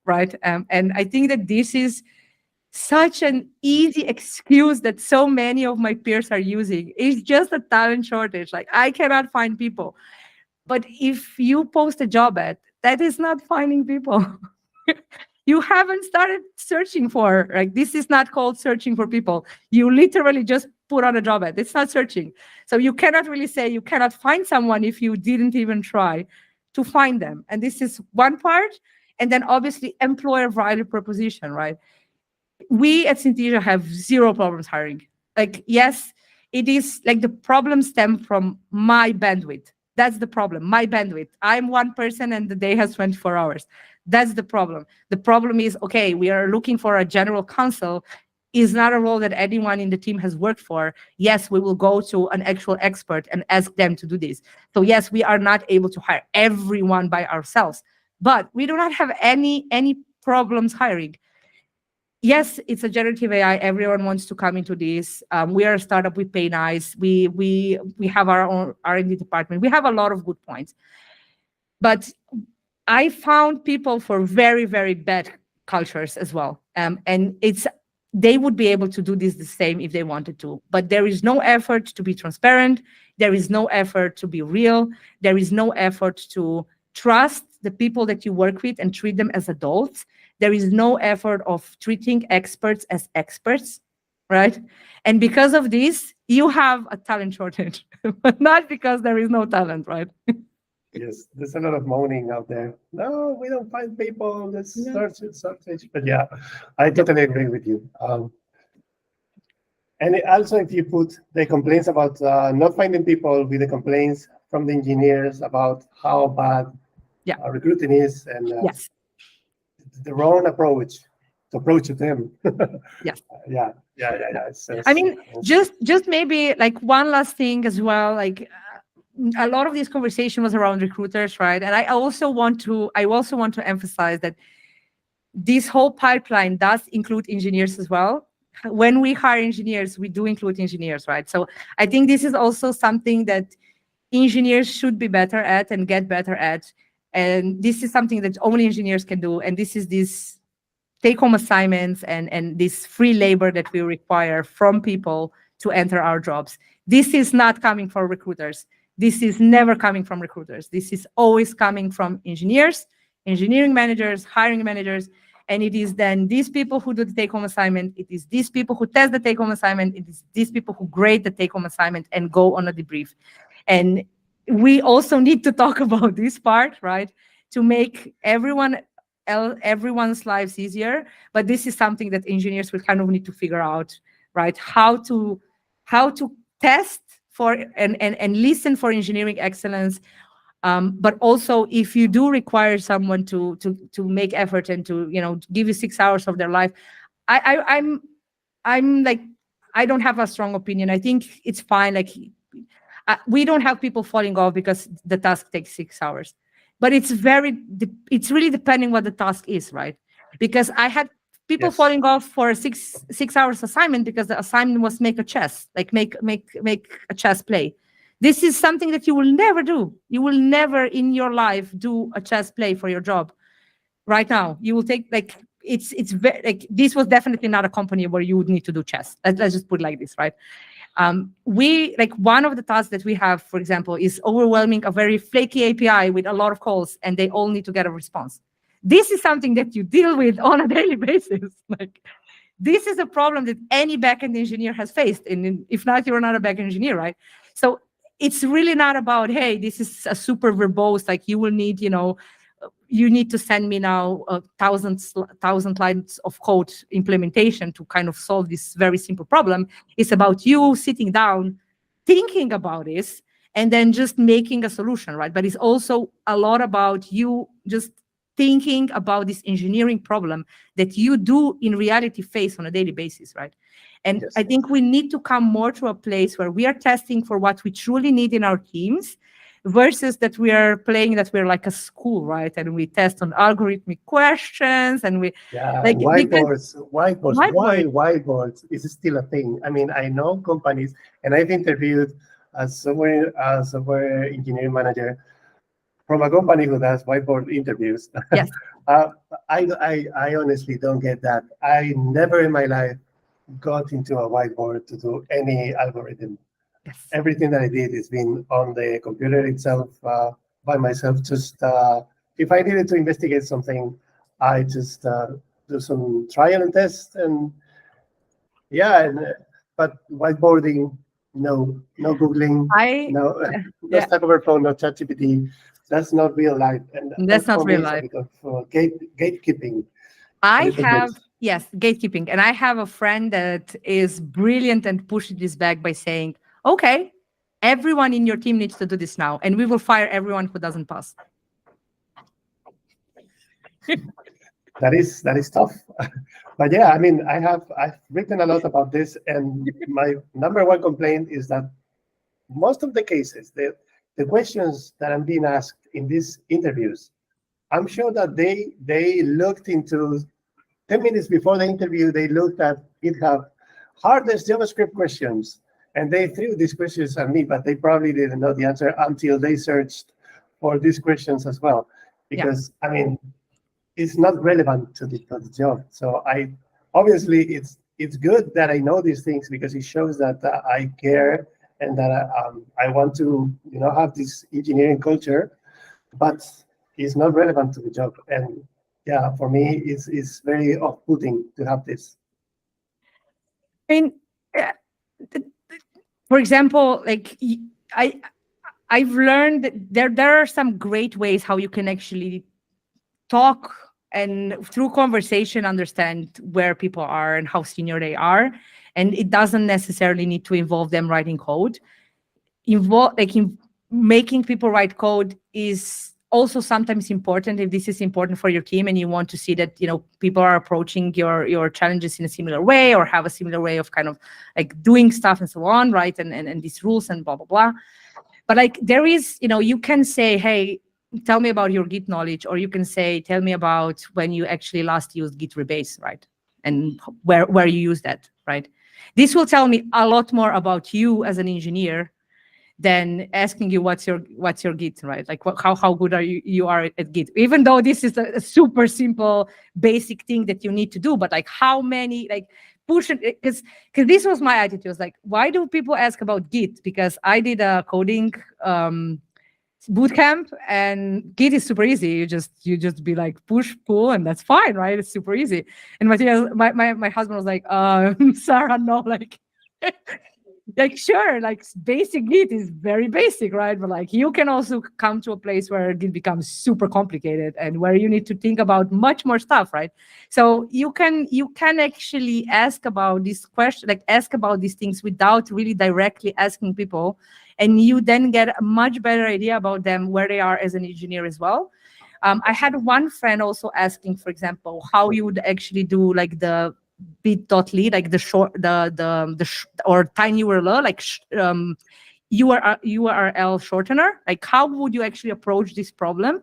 Right. And I think that this is such an easy excuse that so many of my peers are using. It's just a talent shortage. Like, I cannot find people. But if you post a job ad, that is not finding people. You haven't started searching for, like, this is not called searching for people. You literally just put on a job ad. It's not searching. So you cannot really say you cannot find someone if you didn't even try to find them. And this is one part. And then obviously employer value proposition, right? We at Synthesia have zero problems hiring. Like, yes, it is like the problem stems from my bandwidth. That's the problem, my bandwidth. I'm one person and the day has 24 hours. That's the problem. The problem is, okay, we are looking for a general counsel. Is not a role that anyone in the team has worked for. Yes, we will go to an actual expert and ask them to do this. So yes, we are not able to hire everyone by ourselves, but we do not have any problems hiring. Yes, it's a generative AI. Everyone wants to come into this. We are a startup. We pay nice. We have our own R&D department. We have a lot of good points. But I found people for very, very bad cultures as well. And they would be able to do this the same if they wanted to. But there is no effort to be transparent. There is no effort to be real. There is no effort to trust the people that you work with and treat them as adults. There is no effort of treating experts as experts, right? And because of this, you have a talent shortage, but not because there is no talent, right? Yes, there's a lot of moaning out there. No, we don't find people. Let's search. But yeah, I totally agree with you. And also, if you put the complaints about not finding people with the complaints from the engineers about how bad recruiting is, and Yes. the wrong approach to approach them. Yes. Yeah. I mean, just maybe like one last thing as well. Like, a lot of this conversation was around recruiters, right? And I also want to emphasize that this whole pipeline does include engineers as well. When we hire engineers, we do include engineers, right? So I think this is also something that engineers should be better at and get better at. And this is something that only engineers can do. And this is this take-home assignments and this free labor that we require from people to enter our jobs. This is not coming from recruiters. This is never coming from recruiters. This is always coming from engineers, engineering managers, hiring managers. And it is then these people who do the take-home assignment. It is these people who test the take-home assignment. It is these people who grade the take-home assignment and go on a debrief. And we also need to talk about this part, right? To make everyone's lives easier. But this is something that engineers will kind of need to figure out, right? How to test for and listen for engineering excellence. But also, if you do require someone to make effort and to give you 6 hours of their life, I'm like I don't have a strong opinion. I think it's fine. Like we don't have people falling off because the task takes 6 hours, but it's really depending what the task is, right? Because I had people Yes. falling off for a six hours assignment because the assignment was make a chess, like make a chess play. This is something that you will never do. You will never in your life do a chess play for your job. Right now, you will take like it's very like this was definitely not a company where you would need to do chess. Let's just put it like this, right? We like one of the tasks that we have, for example, is overwhelming a very flaky API with a lot of calls, and they all need to get a response. This is something that you deal with on a daily basis. Like this is a problem that any backend engineer has faced, and if not, you're not a backend engineer, right? So it's really not about, hey, this is a super verbose, like you will need, you need to send me now 1,000 lines of code implementation to kind of solve this very simple problem. It's about you sitting down, thinking about this, and then just making a solution, right? But it's also a lot about you just thinking about this engineering problem that you do in reality face on a daily basis, right? And Yes. I think we need to come more to a place where we are testing for what we truly need in our teams versus that we are playing that we're like a school, right? And we test on algorithmic questions and we like whiteboards. Why whiteboard. whiteboards is still a thing? I mean, I know companies, and I've interviewed a software engineering manager from a company who does whiteboard interviews. Yes. I honestly don't get that. I never in my life got into a whiteboard to do any algorithm. Yes. Everything that I did has been on the computer itself by myself. Just if I needed to investigate something, I just do some trial and test, and but whiteboarding, no googling, no Stack Overflow, no ChatGPT. That's not real life, and that's not for real me, life. it's a bit of gatekeeping. I have, yes, gatekeeping. And I have a friend that is brilliant and pushes this back by saying, okay, everyone in your team needs to do this now, and we will fire everyone who doesn't pass. That is tough. But yeah, I mean, I've written a lot about this, and my number one complaint is that most of the cases, the questions that I'm being asked in these interviews, I'm sure that they looked into 10 minutes before the interview, they looked at GitHub, hardest JavaScript questions, and they threw these questions at me, but they probably didn't know the answer until they searched for these questions as well. Because, I mean, it's not relevant to the job. So obviously it's good that I know these things because it shows that I care and that I want to have this engineering culture, but it's not relevant to the job. And yeah, for me, it's very off-putting to have this. I mean, for example, like I've learned that there are some great ways how you can actually talk and through conversation understand where people are and how senior they are, and it doesn't necessarily need to involve them writing code. In making people write code is also sometimes important if this is important for your team and you want to see that people are approaching your challenges in a similar way or have a similar way of kind of like doing stuff and so on, right? And these rules and blah blah blah. But like there is, you can say, hey, tell me about your Git knowledge, or you can say, tell me about when you actually last used Git rebase, right? And where you use that, right? This will tell me a lot more about you as an engineer than asking you what's your Git, right? Like how good are you are at Git, even though this is a super simple basic thing that you need to do. But like how many push it, because this was my attitude. It was like, why do people ask about Git? Because I did a coding bootcamp, and Git is super easy. You just be like push pull, and that's fine, right? It's super easy. And my husband was like, Sarah, no, like sure, like basic Git is very basic, right? But like you can also come to a place where Git becomes super complicated and where you need to think about much more stuff, right? So you can actually ask about this question, like ask about these things without really directly asking people, and you then get a much better idea about them, where they are as an engineer as well. I had one friend also asking, for example, how you would actually do like the bit.ly, like the short, or tiny URL, like URL shortener. Like, how would you actually approach this problem?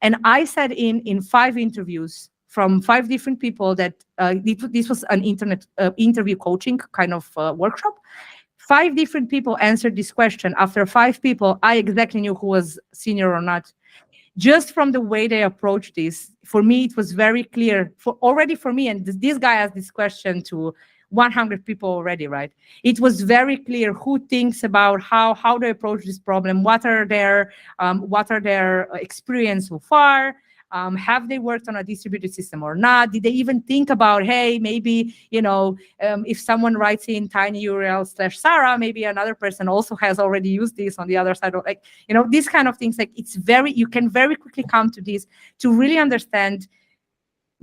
And I said in 5 interviews from 5 different people that this was an internet interview coaching kind of workshop. 5 different people answered this question. After 5 people, I exactly knew who was senior or not. Just from the way they approached this, for me, it was very clear for me, and this guy asked this question to 100 people already, right? It was very clear who thinks about how they approach this problem, what are their experience so far, have they worked on a distributed system or not? Did they even think about, hey, maybe, if someone writes in tinyurl/Sara, maybe another person also has already used this on the other side, of these kind of things. Like, you can very quickly come to this to really understand,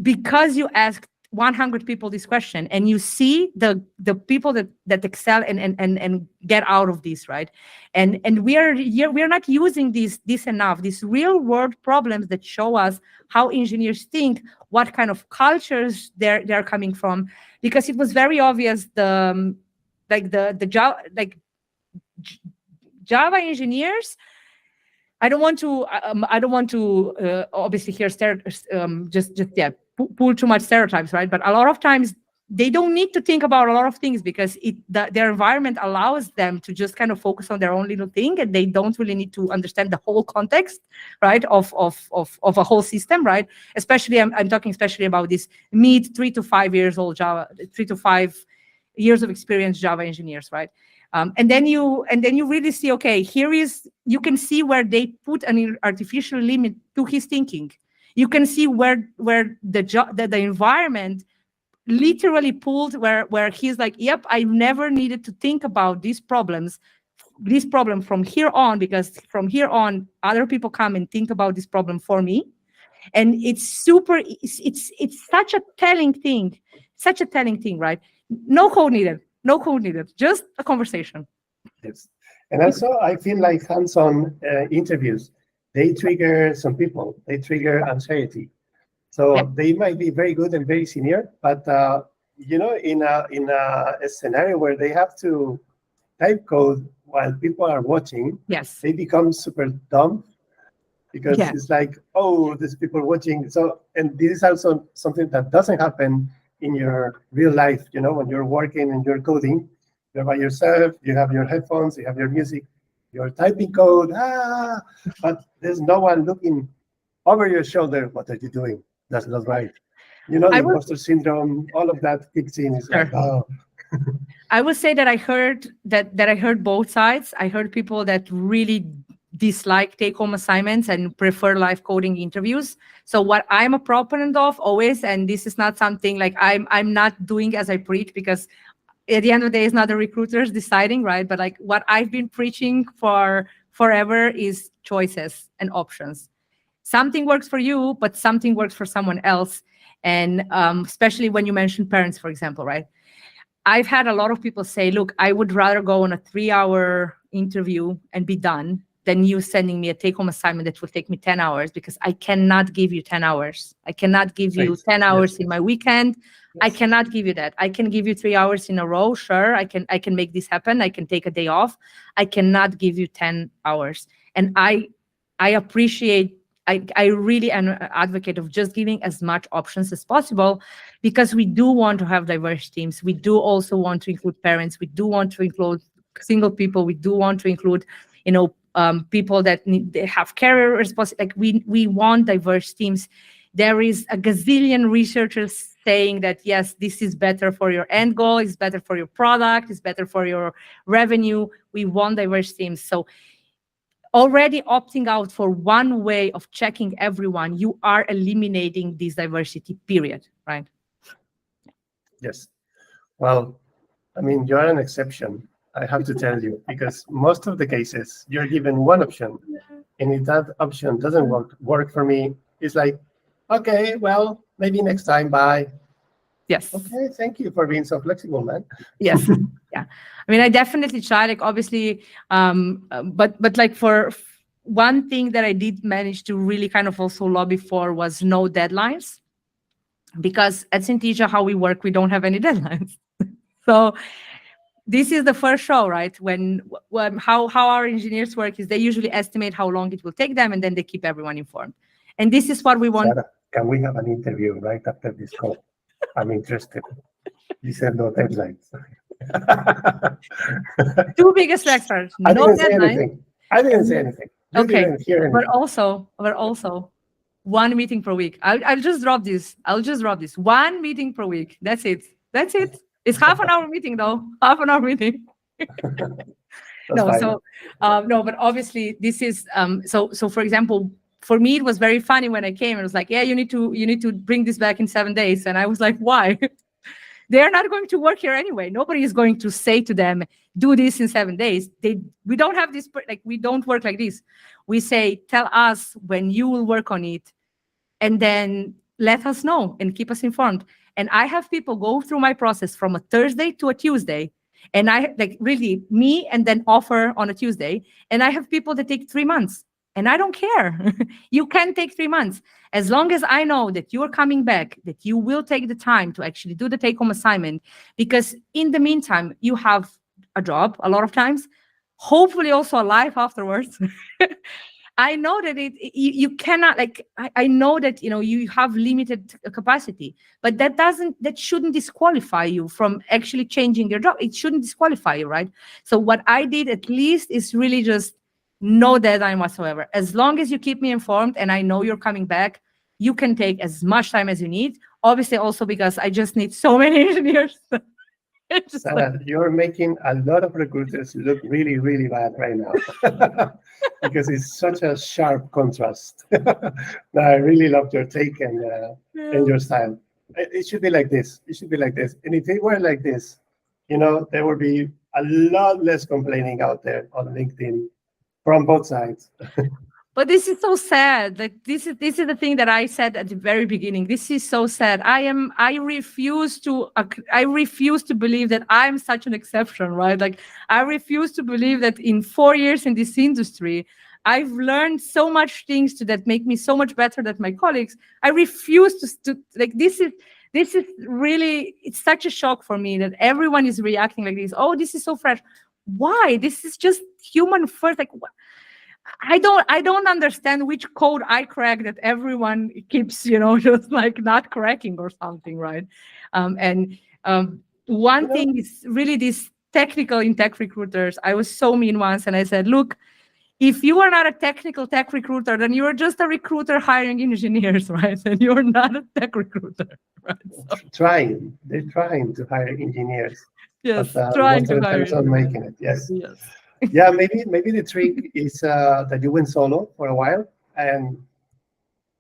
because you asked 100 people this question and you see the people that excel and get out of this, right? And we are not using this enough, these real world problems that show us how engineers think, what kind of cultures they're coming from, because it was very obvious Java engineers. I don't want to obviously here pull too much stereotypes, right? But a lot of times they don't need to think about a lot of things because their environment allows them to just kind of focus on their own little thing, and they don't really need to understand the whole context, right, of a whole system, right? Especially, I'm talking especially about this mid 3 to 5 years old Java, 3 to 5 years of experience Java engineers, right? And then you really see, okay, you can see where they put an artificial limit to his thinking. You can see where the environment literally pulled where he's like, yep, I never needed to think about this problem from here on, because from here on other people come and think about this problem for me. And it's such a telling thing, right? No code needed, just a conversation. Yes. And also I feel like hands-on interviews, they trigger some people, they trigger anxiety. So Yep. They might be very good and very senior, but in a scenario where they have to type code while people are watching, Yes. they become super dumb because Yeah. it's like, oh, there's people watching. So, and this is also something that doesn't happen in your real life. When you're working and you're coding, you're by yourself, you have your headphones, you have your music, you're typing code, but there's no one looking over your shoulder. What are you doing? That's not right. The imposter syndrome, all of that kicks in. It's like, oh. I would say that I heard both sides. I heard people that really dislike take-home assignments and prefer live coding interviews. So what I'm a proponent of always, and this is not something like I'm not doing as I preach, because at the end of the day, it's not the recruiters deciding, right? But like what I've been preaching for forever is choices and options. Something works for you, but something works for someone else. And especially when you mention parents, for example, right? I've had a lot of people say, look, I would rather go on a 3-hour interview and be done than you sending me a take-home assignment that will take me 10 hours, because I cannot give you 10 hours. I cannot give you 10 hours in my weekend. Yes. I cannot give you that. I can give you 3 hours in a row. Sure, I can make this happen. I can take a day off. I cannot give you 10 hours. And I appreciate, I really am an advocate of just giving as much options as possible, because we do want to have diverse teams. We do also want to include parents. We do want to include single people. We do want to include, people that they have career responsibility. Like we want diverse teams. There is a gazillion researchers saying that, yes, this is better for your end goal. It's better for your product. It's better for your revenue. We want diverse teams. So already opting out for one way of checking everyone, you are eliminating this diversity, period, right? Yes. Well, I mean, you're an exception, I have to tell you, because most of the cases you're given one option, and if that option doesn't work for me, it's like, okay, well, maybe next time, bye. Yes. Okay, thank you for being so flexible, man. Yes. Yeah. I mean, I definitely try, like, obviously, but like for one thing that I did manage to really kind of also lobby for was no deadlines. because at Synthesia, how we work, we don't have any deadlines. So this is the first show, right? When how our engineers work is they usually estimate how long it will take them, and then they keep everyone informed. And this is what we want. Sara, can we have an interview right after this call? I'm interested. You said no deadlines. Two biggest factors. I No didn't say deadline. anything. I didn't say anything. You Okay, didn't hear anything. but also one meeting per week. I'll just drop this. One meeting per week. That's it. It's half an hour meeting though. Half an hour meeting. No, fine. so no, but obviously this is so for example, for me it was very funny when I came. It was like, yeah, you need to bring this back in 7 days, and I was like, why? They're not going to work here anyway. Nobody is going to say to them, do this in 7 days. We don't have this, like, we don't work like this. We say, tell us when you will work on it, and then let us know and keep us informed. And I have people go through my process from a Thursday to a Tuesday. And I like really me and then offer on a Tuesday. And I have people that take 3 months. And I don't care. You can take 3 months. As long as I know that you are coming back, that you will take the time to actually do the take-home assignment. Because in the meantime, you have a job a lot of times, hopefully also a life afterwards. I know that you cannot, like, I know that, you have limited capacity, but that shouldn't disqualify you from actually changing your job. It shouldn't disqualify you, right? So what I did at least is really just no deadline whatsoever. As long as you keep me informed and I know you're coming back, you can take as much time as you need. Obviously, also because I just need so many engineers. Sara, you're making a lot of recruiters look really, really bad right now because it's such a sharp contrast. No, I really loved your take and your style. It should be like this. It should be like this. And if it were like this, there would be a lot less complaining out there on LinkedIn from both sides. But this is so sad. Like this is the thing that I said at the very beginning. This is so sad. I refuse to believe that I'm such an exception, right? Like I refuse to believe that in 4 years in this industry, I've learned so much things that make me so much better than my colleagues. I refuse to like this is really, it's such a shock for me that everyone is reacting like this. Oh, this is so fresh. Why? This is just human first. Like what? I don't understand which code I crack that everyone keeps, just like not cracking or something, right? One thing is really this technical in tech recruiters. I was so mean once and I said, look, if you are not a technical tech recruiter, then you are just a recruiter hiring engineers, right? And you're not a tech recruiter, right? So, they're trying to hire engineers. yes, but, trying most of to the time hire it's not making it. Yes. Yeah, maybe the trick is that you went solo for a while and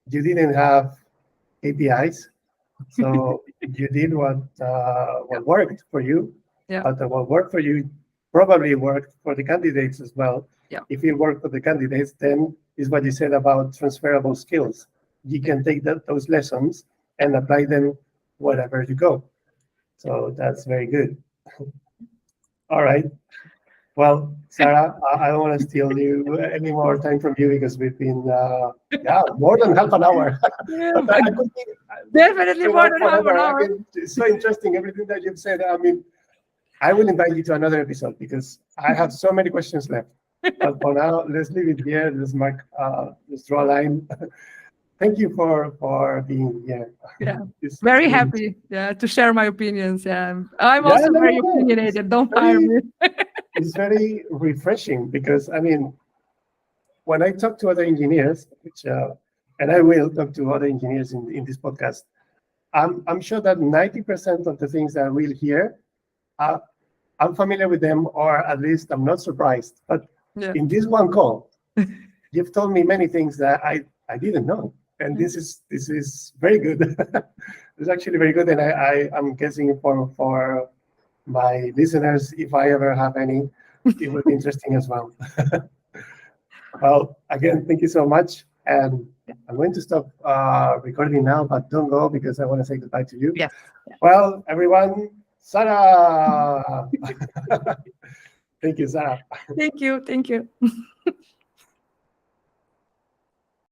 you didn't have KPIs, so you did what worked for you. Yeah. But what worked for you probably worked for the candidates as well. Yeah. If it worked for the candidates, then is what you said about transferable skills. You can take those lessons and apply them wherever you go. So that's very good. All right. Well, Sara, I don't want to steal you any more time from you because we've been more than half an hour. Definitely more than half an hour. I mean, it's so interesting everything that you've said. I mean, I will invite you to another episode because I have so many questions left. But for now, let's leave it here. Let's draw a line. Thank you for being here. Yeah, very happy. Yeah, to share my opinions. Yeah, I'm also very opinionated. Don't fire me. It's very refreshing because I mean, when I talk to other engineers, and I will talk to other engineers in this podcast, I'm sure that 90% of the things that we'll hear, I'm familiar with them, or at least I'm not surprised. But in this one call, you've told me many things that I didn't know. And this is very good. It's actually very good, and I'm guessing for my listeners, if I ever have any, it would be interesting as well. Well, again, thank you so much, and I'm going to stop recording now, but don't go because I want to say goodbye to you. Yes. Well, everyone, Sara. Thank you, Sara. Thank you.